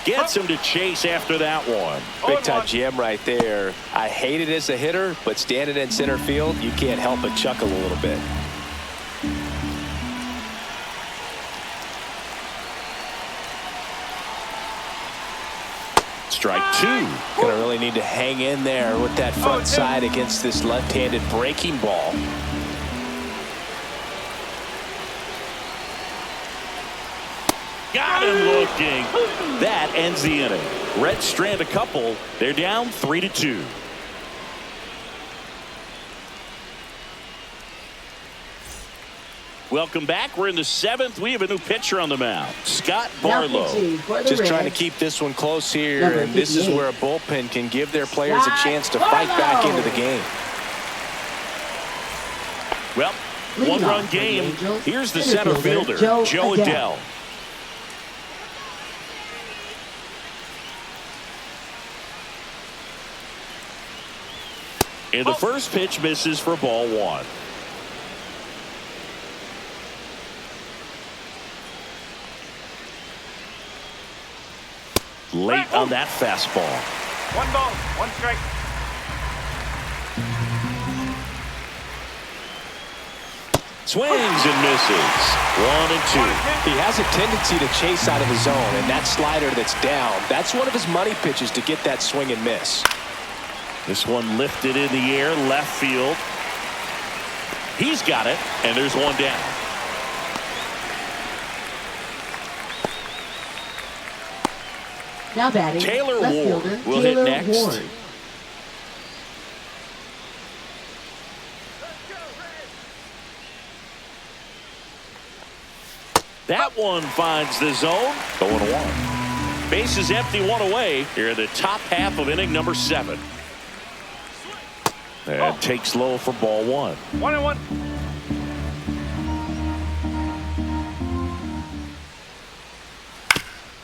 Gets him to chase after that one. Big time jam right there. I hate it as a hitter, but standing in center field, you can't help but chuckle a little bit. Strike two. Gonna really need to hang in there with that front side against this left-handed breaking ball. Got him looking. That ends the inning. Reds strand a couple. They're down 3-2. Welcome back. We're in the seventh. We have a new pitcher on the mound, Scott Barlow. Just trying to keep this one close here, and this is where a bullpen can give their players a chance to fight back into the game. Well, one-run game. Here's the center fielder, Joe Adell. And the first pitch misses for ball one. Late on that fastball. One ball, one strike. Swings and misses. 1-2. He has a tendency to chase out of the zone, and that slider that's down, that's one of his money pitches to get that swing and miss. This one lifted in the air, left field. He's got it, and there's one down. Now batting, Taylor left Ward fielder, will Taylor hit next. Ward. That one finds the zone. 0-1. Base is empty, one away here in the top half of inning number 7. And takes low for ball one. 1-1.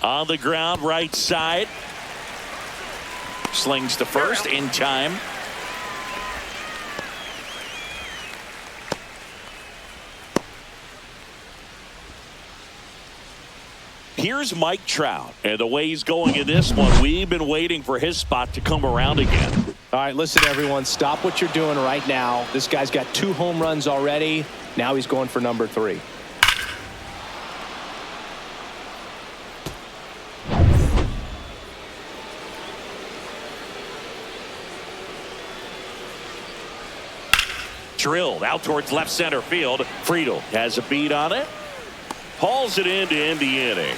On the ground, right side. Slings to first in time. Here's Mike Trout, and the way he's going in this one, we've been waiting for his spot to come around again. All right, listen, everyone, stop what you're doing right now. This guy's got 2 home runs already. Now he's going for number 3. Drilled out towards left center field. Friedel has a beat on it. Hauls it in to end the inning.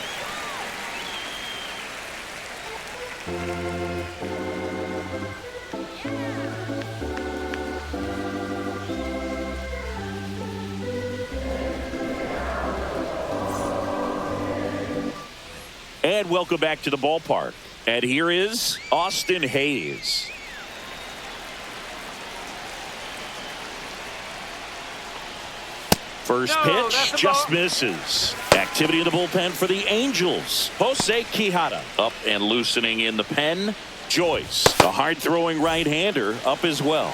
And welcome back to the ballpark. And here is Austin Hayes. First pitch just misses. Activity in the bullpen for the Angels. Jose Quijada up and loosening in the pen. Joyce, a hard-throwing right-hander, up as well.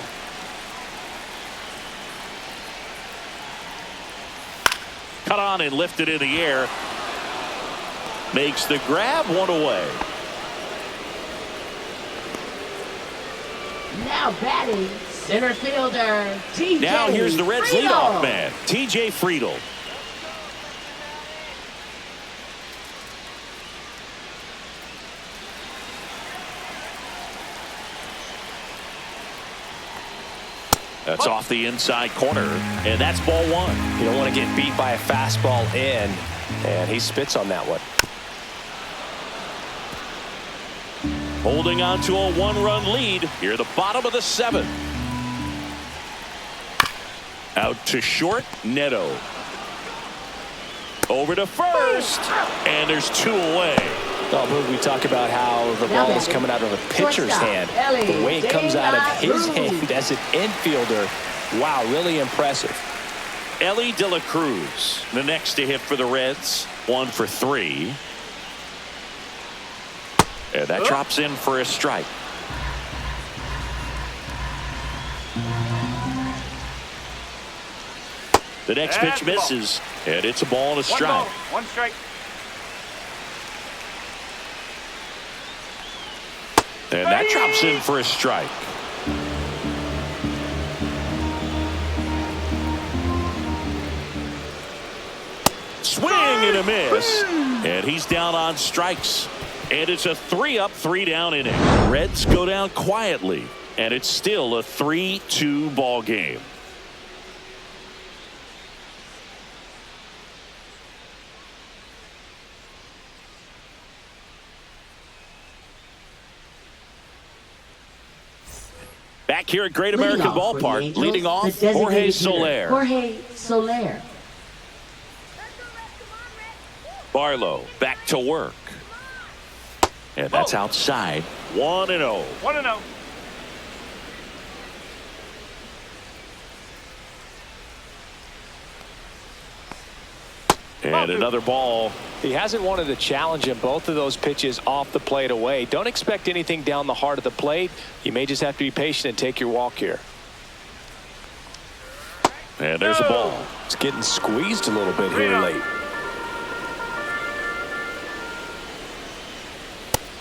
Cut on and lifted in the air. Makes the grab, one away. Now batting, center fielder, TJ. Now here's the Reds' leadoff man, TJ Friedel. That's off the inside corner, and that's ball 1. You don't want to get beat by a fastball in, and he spits on that one. Holding on to a 1-run lead here at the bottom of the 7th. Out to short, Neto. Over to first, and there's 2 away. Oh, Boog, we talk about how the ball is coming out of a pitcher's hand. The way it comes out of his hand as an infielder, wow, really impressive. Ellie De La Cruz, the next to hit for the Reds, 1 for 3. And that drops in for a strike. The next pitch misses, and it's a ball and a strike. 1 strike. And that drops in for a strike. Swing and a miss. And he's down on strikes. And it's a 3-up, 3-down inning. Reds go down quietly. And it's still a 3-2 ball game. Back here at Great American Ballpark, leading off Jorge Soler. Jorge Soler. Barlow back to work. And that's outside. 1-0. 1-0. And another ball. He hasn't wanted to challenge him. Both of those pitches off the plate away. Don't expect anything down the heart of the plate. You may just have to be patient and take your walk here. And there's a ball. It's getting squeezed a little bit here late.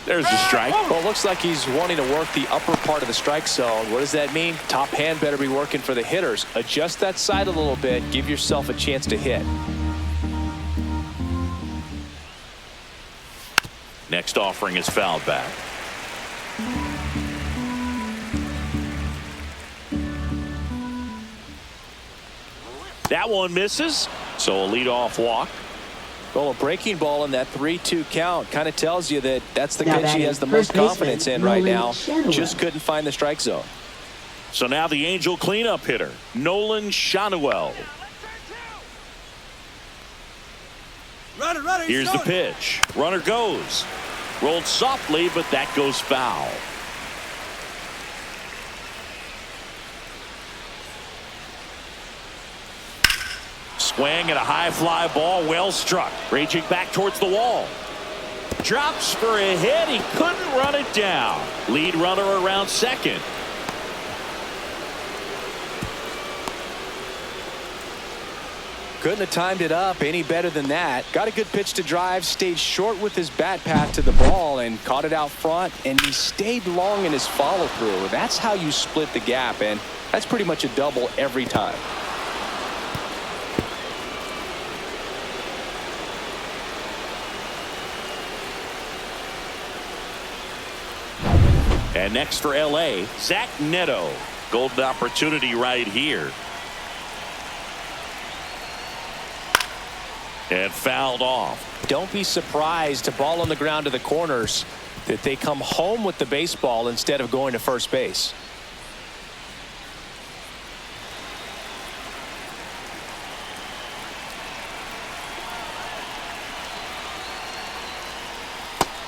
There's the strike. Well, it looks like he's wanting to work the upper part of the strike zone. What does that mean? Top hand better be working for the hitters. Adjust that side a little bit. Give yourself a chance to hit. Next offering is fouled back. That one misses. So a leadoff walk. Well, a breaking ball in that 3-2 count kind of tells you that that's the Now pitch he has the most confidence in right now. Just couldn't find the strike zone. So now the Angel cleanup hitter, Nolan Shanuel. Runner, Here's the pitch. Runner goes. Rolled softly, but that goes foul. Swing and a high fly ball, well struck. Raging back towards the wall. Drops for a hit. He couldn't run it down. Lead runner around second. Couldn't have timed it up any better than that. Got a good pitch to drive, stayed short with his bat path to the ball and caught it out front, and he stayed long in his follow through. That's how you split the gap, and that's pretty much a double every time. And next for LA, Zach Neto. Golden opportunity right here. And fouled off. Don't be surprised to ball on the ground to the corners that they come home with the baseball instead of going to first base.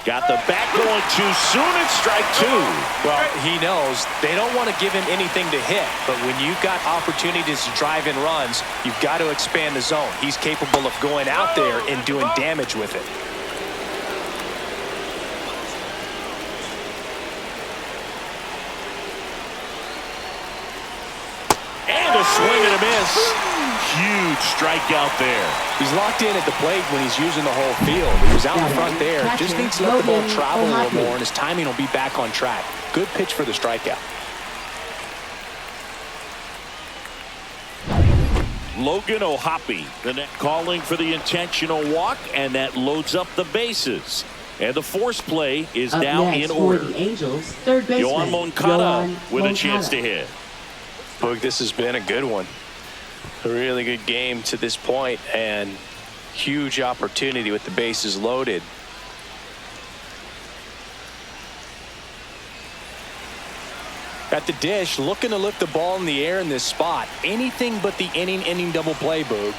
Got the bat going too soon. It's strike two. Well, he knows they don't want to give him anything to hit, but when you've got opportunities to drive in runs, you've got to expand the zone. He's capable of going out there and doing damage with it. And a swing and a miss. Huge strikeout there. He's locked in at the plate when he's using the whole field. He was out in front there. Just needs to let the ball travel a little more, and his timing will be back on track. Good pitch for the strikeout. Logan O'Hoppe, the net calling for the intentional walk, and that loads up the bases. And the force play is Up now next in for order. the Angels, third baseman, Yohan Moncada with a Moncada. chance to hit. Boog, this has been a good one. A really good game to this point, and huge opportunity with the bases loaded. At the dish, looking to lift the ball in the air in this spot. Anything but the inning double play, Boog.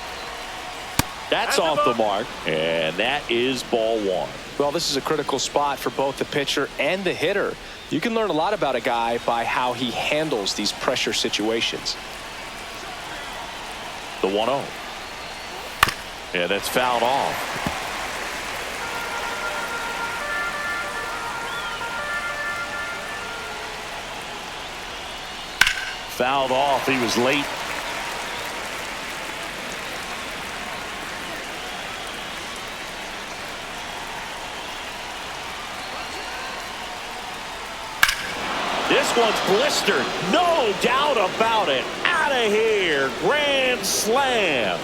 That's off the mark, and that is ball one. Well, this is a critical spot for both the pitcher and the hitter. You can learn a lot about a guy by how he handles these pressure situations. The 1-0. Yeah, that's fouled off. Fouled off. He was late. This one's blistered. No doubt about it. Out of here. Grand slam.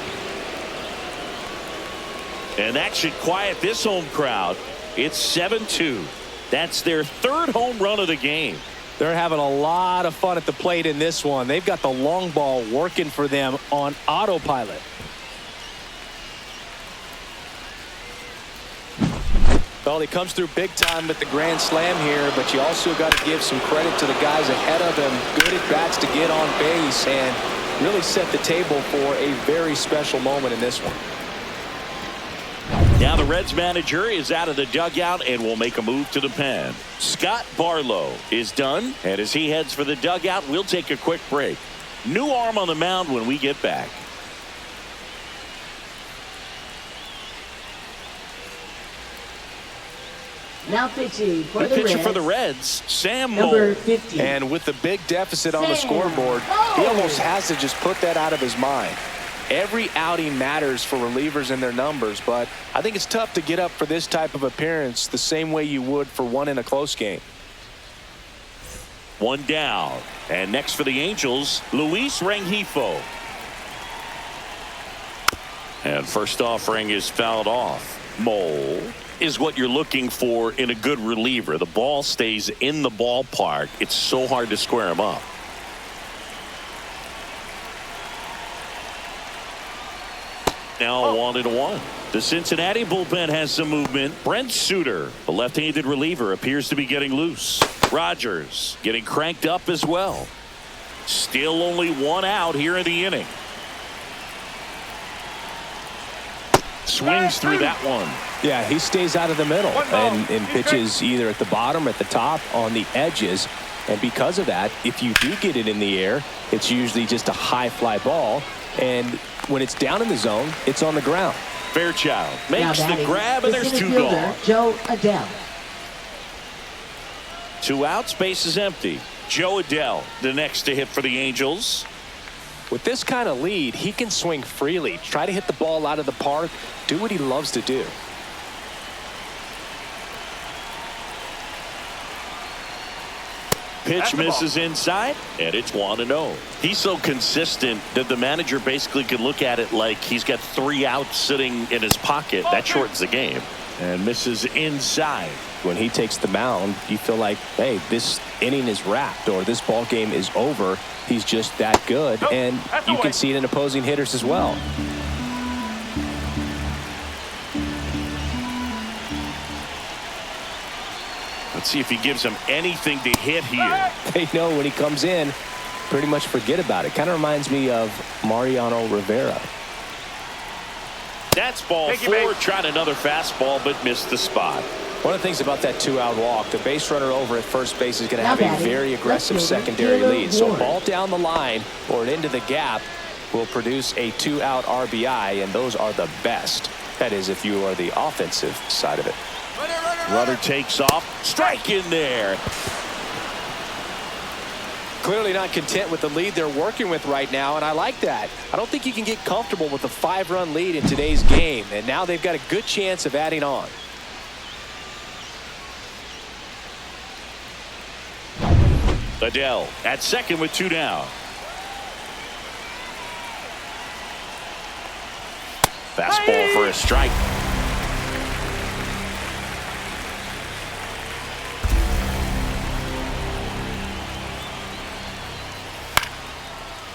And that should quiet this home crowd. It's 7-2. That's their third home run of the game. They're having a lot of fun at the plate in this one. They've got the long ball working for them on autopilot. Well, he comes through big time with the grand slam here, but you also got to give some credit to the guys ahead of him. Good at bats to get on base and really set the table for a very special moment in this one. Now the Reds manager is out of the dugout and will make a move to the pen. Scott Barlow is done, and as he heads for the dugout, we'll take a quick break. New arm on the mound when we get back. Now pitching for The the pitcher Reds, for the Reds, Sam number Moll. 50. And with the big deficit on the Sam scoreboard, he Moll. almost has to just put that out of his mind. Every outing matters for relievers and their numbers, but I think it's tough to get up for this type of appearance the same way you would for one in a close game. One down. And next for the Angels, Luis Rengifo. And first offering is fouled off. Moll is what you're looking for in a good reliever. The ball stays in the ballpark. It's so hard to square him up. Now 1-1. The Cincinnati bullpen has some movement. Brent Suter, the left-handed reliever, appears to be getting loose. Rogers getting cranked up as well. Still only one out here in the inning. Swings through that one. Yeah, he stays out of the middle and pitches either at the bottom or at the top on the edges. And because of that, if you do get it in the air, it's usually just a high fly ball. And when it's down in the zone, it's on the ground. Fairchild Now makes the batting, grab, and the there's center two fielder, gone. Joe Adele. 2 outs, base is empty. Joe Adele, the next to hit for the Angels. With this kind of lead, he can swing freely, try to hit the ball out of the park, do what he loves to do. Pitch misses inside, and it's 1-0. He's so consistent that the manager basically could look at it like he's got 3 outs sitting in his pocket. That shortens the game. And misses inside. When he takes the mound, you feel like, hey, this inning is wrapped or this ball game is over. He's just that good, and you can see it in opposing hitters as well. Let's see if he gives them anything to hit here. They know when he comes in, pretty much forget about it. Kind of reminds me of Mariano Rivera. That's ball 4. Tried another fastball, but missed the spot. One of the things about that 2-out walk, the base runner over at first base is going to Now have a batting, very aggressive left fielder, secondary Taylor lead. So Ward. ball down the line or into the gap will produce a 2-out RBI, and those are the best. That is, if you are the offensive side of it. Runner takes off. Strike in there. Clearly not content with the lead they're working with right now, and I like that. I don't think you can get comfortable with a 5-run lead in today's game, and now they've got a good chance of adding on. Adele at second with 2 down. Fastball for a strike.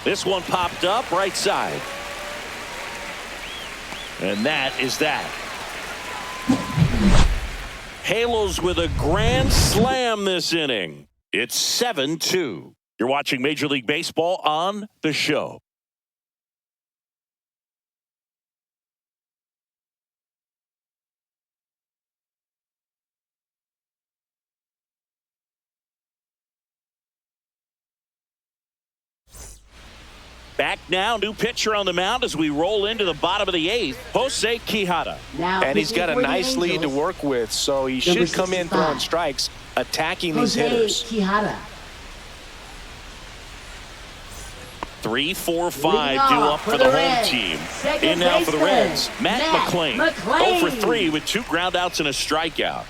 This one popped up right side. And that is that. Halos with a grand slam this inning. It's 7-2. You're watching Major League Baseball on The Show. Back now, new pitcher on the mound as we roll into the bottom of the 8th, Jose Quijada. Now And he's got a pitching for the nice lead to Angels, work with, so he Number should come in 65. throwing strikes, attacking these Jose hitters. Quijada. 3, 4, 5 Leading due off up for for the the home Reds. team. Second In now for the baseman, Reds, Matt Matt McClain. McClain. 0 for 3 with 2 groundouts and a strikeout.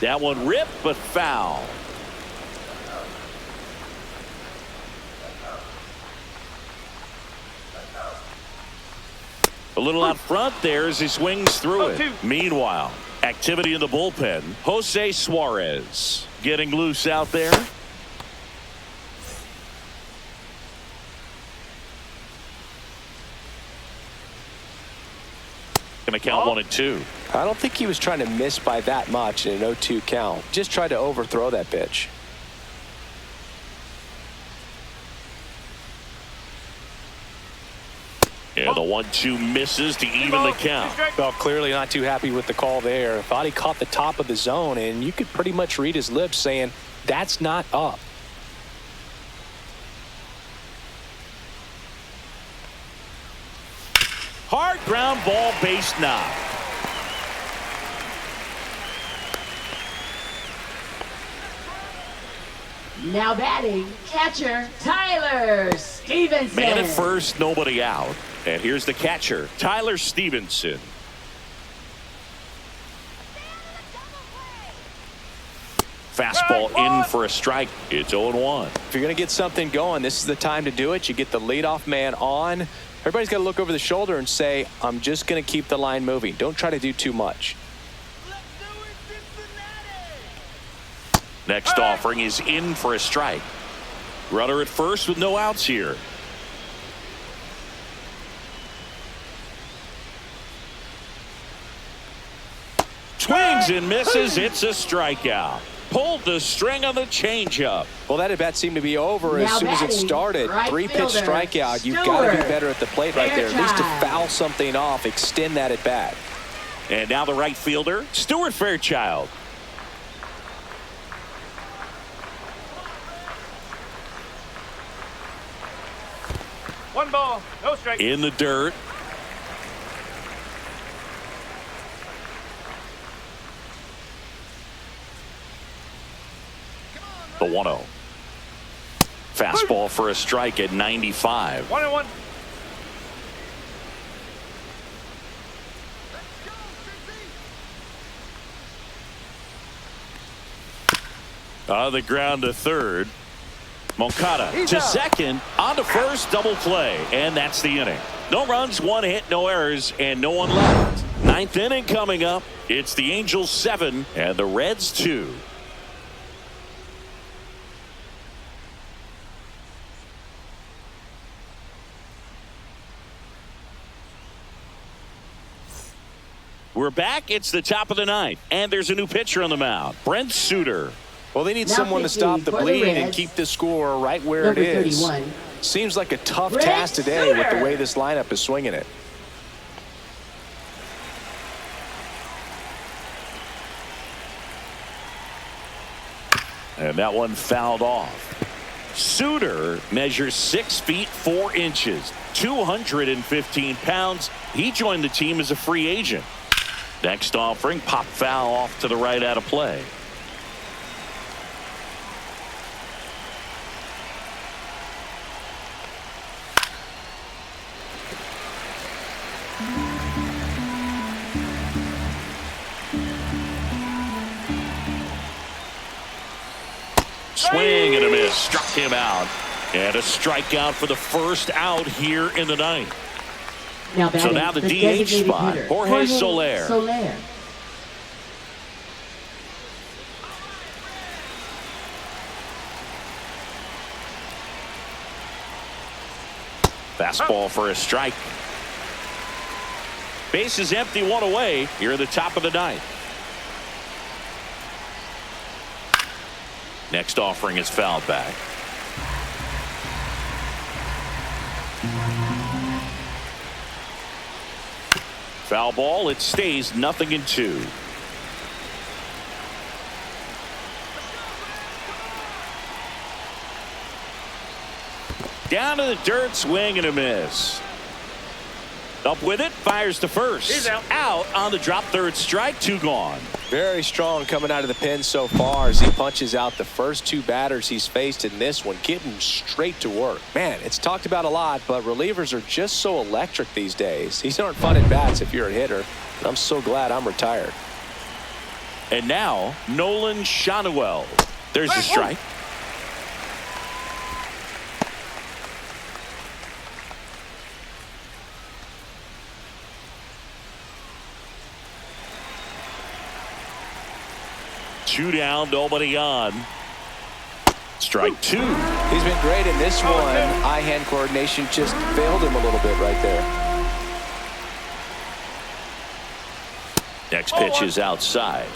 That one ripped, but foul. A little out front there as he swings through it. Meanwhile, activity in the bullpen. Jose Suarez getting loose out there. Going to count 1 and 2. I don't think he was trying to miss by that much in an 0-2 count. Just tried to overthrow that pitch. Yeah, the 1-2 misses to even the count. Well, clearly not too happy with the call there. Thought he caught the top of the zone, and you could pretty much read his lips saying, that's not up. Hard ground ball, base knock. Now batting, catcher Tyler Stevenson. Man at first, nobody out. And here's the catcher, Tyler Stevenson. Fastball in for a strike. It's 0-1. If you're going to get something going, this is the time to do it. You get the leadoff man on. Everybody's got to look over the shoulder and say, I'm just going to keep the line moving. Don't try to do too much. Next offering is in for a strike. Runner at first with no outs here. Swings and misses. It's a strikeout. Pulled the string on the changeup. Well, that at bat seemed to be over as Now soon as it batting, started. right 3-pitch fielder, strikeout. You've got to be Stewart. better at the plate right there. At least to Fairchild. foul something off, extend that at bat. And now the right fielder, Stuart Fairchild. One ball, no strike. In the dirt. The 1-0. Fastball for a strike at 95. 1-1. On the ground to third. Moncada to second, on to first, double play, and that's the inning. No runs, 1 hit, no errors, and no one left. 9th inning coming up. It's the Angels 7 and the Reds 2. We're back. It's the top of the 9th, and there's a new pitcher on the mound, Brent Suter. Well, they need Now someone to stop the pitching for the bleeding and Reds, keep the score right where number it is. 31. Seems like a tough Brent task today with the Suter. way this lineup is swinging it. And that one fouled off. Suter measures 6 feet 4 inches, 215 pounds. He joined the team as a free agent. Next offering, pop foul off to the right out of play. Swing and a miss. Struck him out. And a strikeout for the first out here in the 9th. Now So batting, now the DH designated spot, hitter, Jorge Soler. Fastball for a strike. Base is empty, 1 away here at the top of the 9th. Next offering is fouled back. Foul ball. It stays 0-2. Down to the dirt, swing and a miss. Up with it, fires to first. He's out. Out on the drop, third strike, 2 gone. Very strong coming out of the pen so far as he punches out the first 2 batters he's faced in this one, getting straight to work. Man, it's talked about a lot, but relievers are just so electric these days. These aren't fun at bats if you're a hitter. I'm so glad I'm retired. And now, Nolan Shanuel. There's the strike. Two down, nobody on. Strike 2. He's been great in this one. Eye-hand coordination just failed him a little bit right there. Next pitch is outside.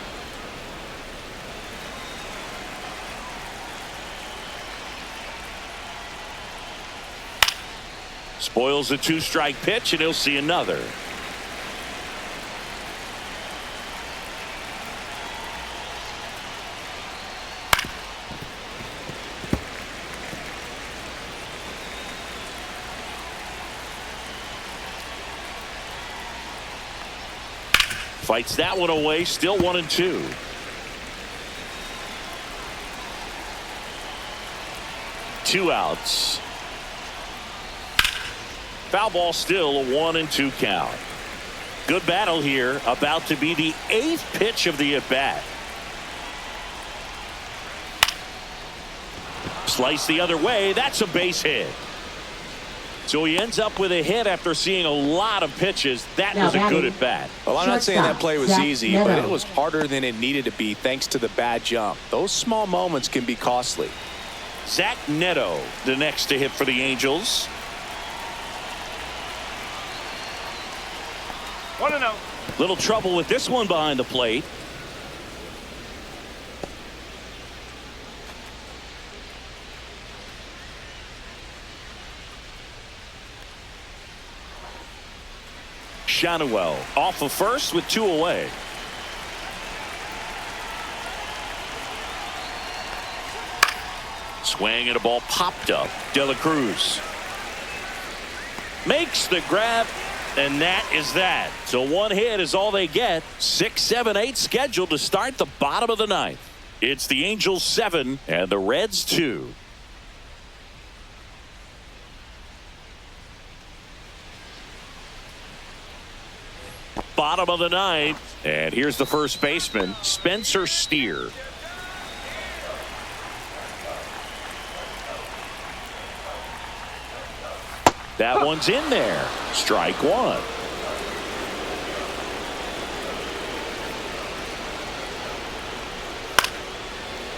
Spoils the 2-strike pitch, and he'll see another. Fights that one away, still 1-2. Two outs. Foul ball, still a 1-2 count. Good battle here, about to be the 8th pitch of the at-bat. Slice the other way, that's a base hit. So he ends up with a hit after seeing a lot of pitches. That was a good at bat. Well, I'm not saying that play was Zach easy, Neto. but it was harder than it needed to be thanks to the bad jump. Those small moments can be costly. Zach Neto, the next to hit for the Angels. 1-0. Little trouble with this one behind the plate. Shanuel off of first with 2 away. Swing and a ball popped up. De La Cruz makes the grab, and that is that. So 1 hit is all they get. 6, 7, 8 scheduled to start the bottom of the 9th. It's the Angels 7 and the Reds 2. Bottom of the ninth, and here's the first baseman, Spencer Steer. That one's in there. Strike one.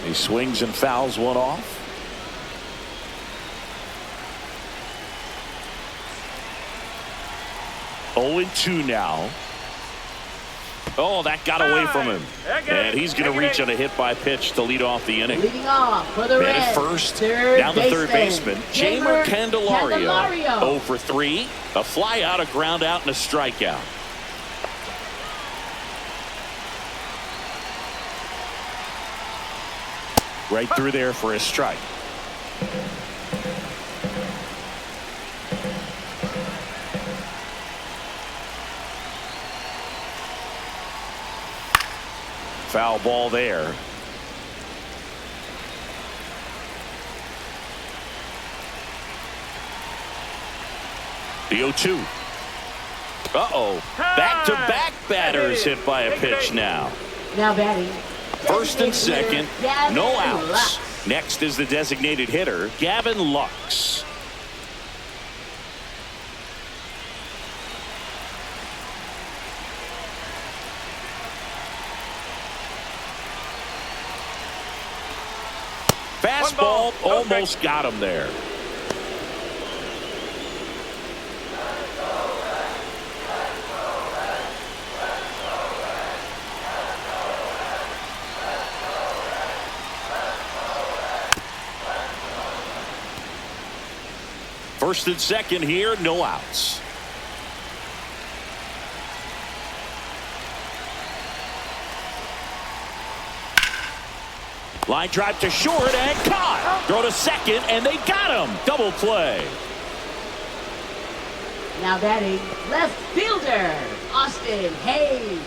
He swings and fouls one off. Oh, 0-2 now. Oh, that got away from him. And he's going to reach on a hit by pitch to lead off the inning. Leading off for the Man at Reds, first, down the third baseman, Jeimer Candelario. 0 for 3. A fly out, a ground out, and a strikeout. Right through there for a strike. Foul ball there. The 0-2. Uh-oh. Back-to-back batters hit by a pitch now. Now batting. First and second, no outs. Next is the designated hitter, Gavin Lux. Fastball almost got him there. First and second here, no outs. Line drive to short and caught. Throw to second and they got him. Double play. Now batting, left fielder, Austin Hayes.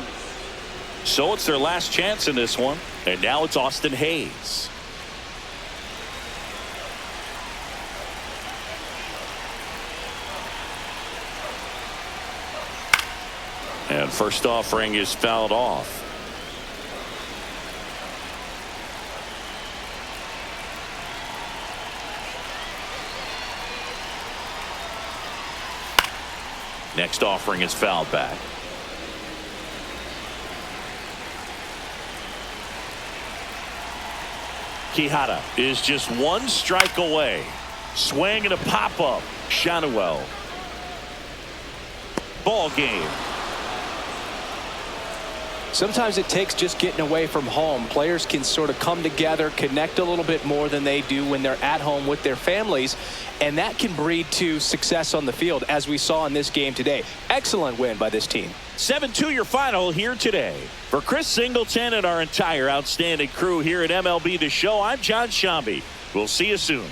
So it's their last chance in this one. And now it's Austin Hayes. And first offering is fouled off. Next offering is fouled back. Quijada is just one strike away. Swing and a pop-up. Shanuel. Ball game. Sometimes it takes just getting away from home. Players can sort of come together, connect a little bit more than they do when they're at home with their families, and that can breed to success on the field, as we saw in this game today. Excellent win by this team. 7-2 your final here today. For Chris Singleton and our entire outstanding crew here at MLB The Show, I'm John Shambi. We'll see you soon.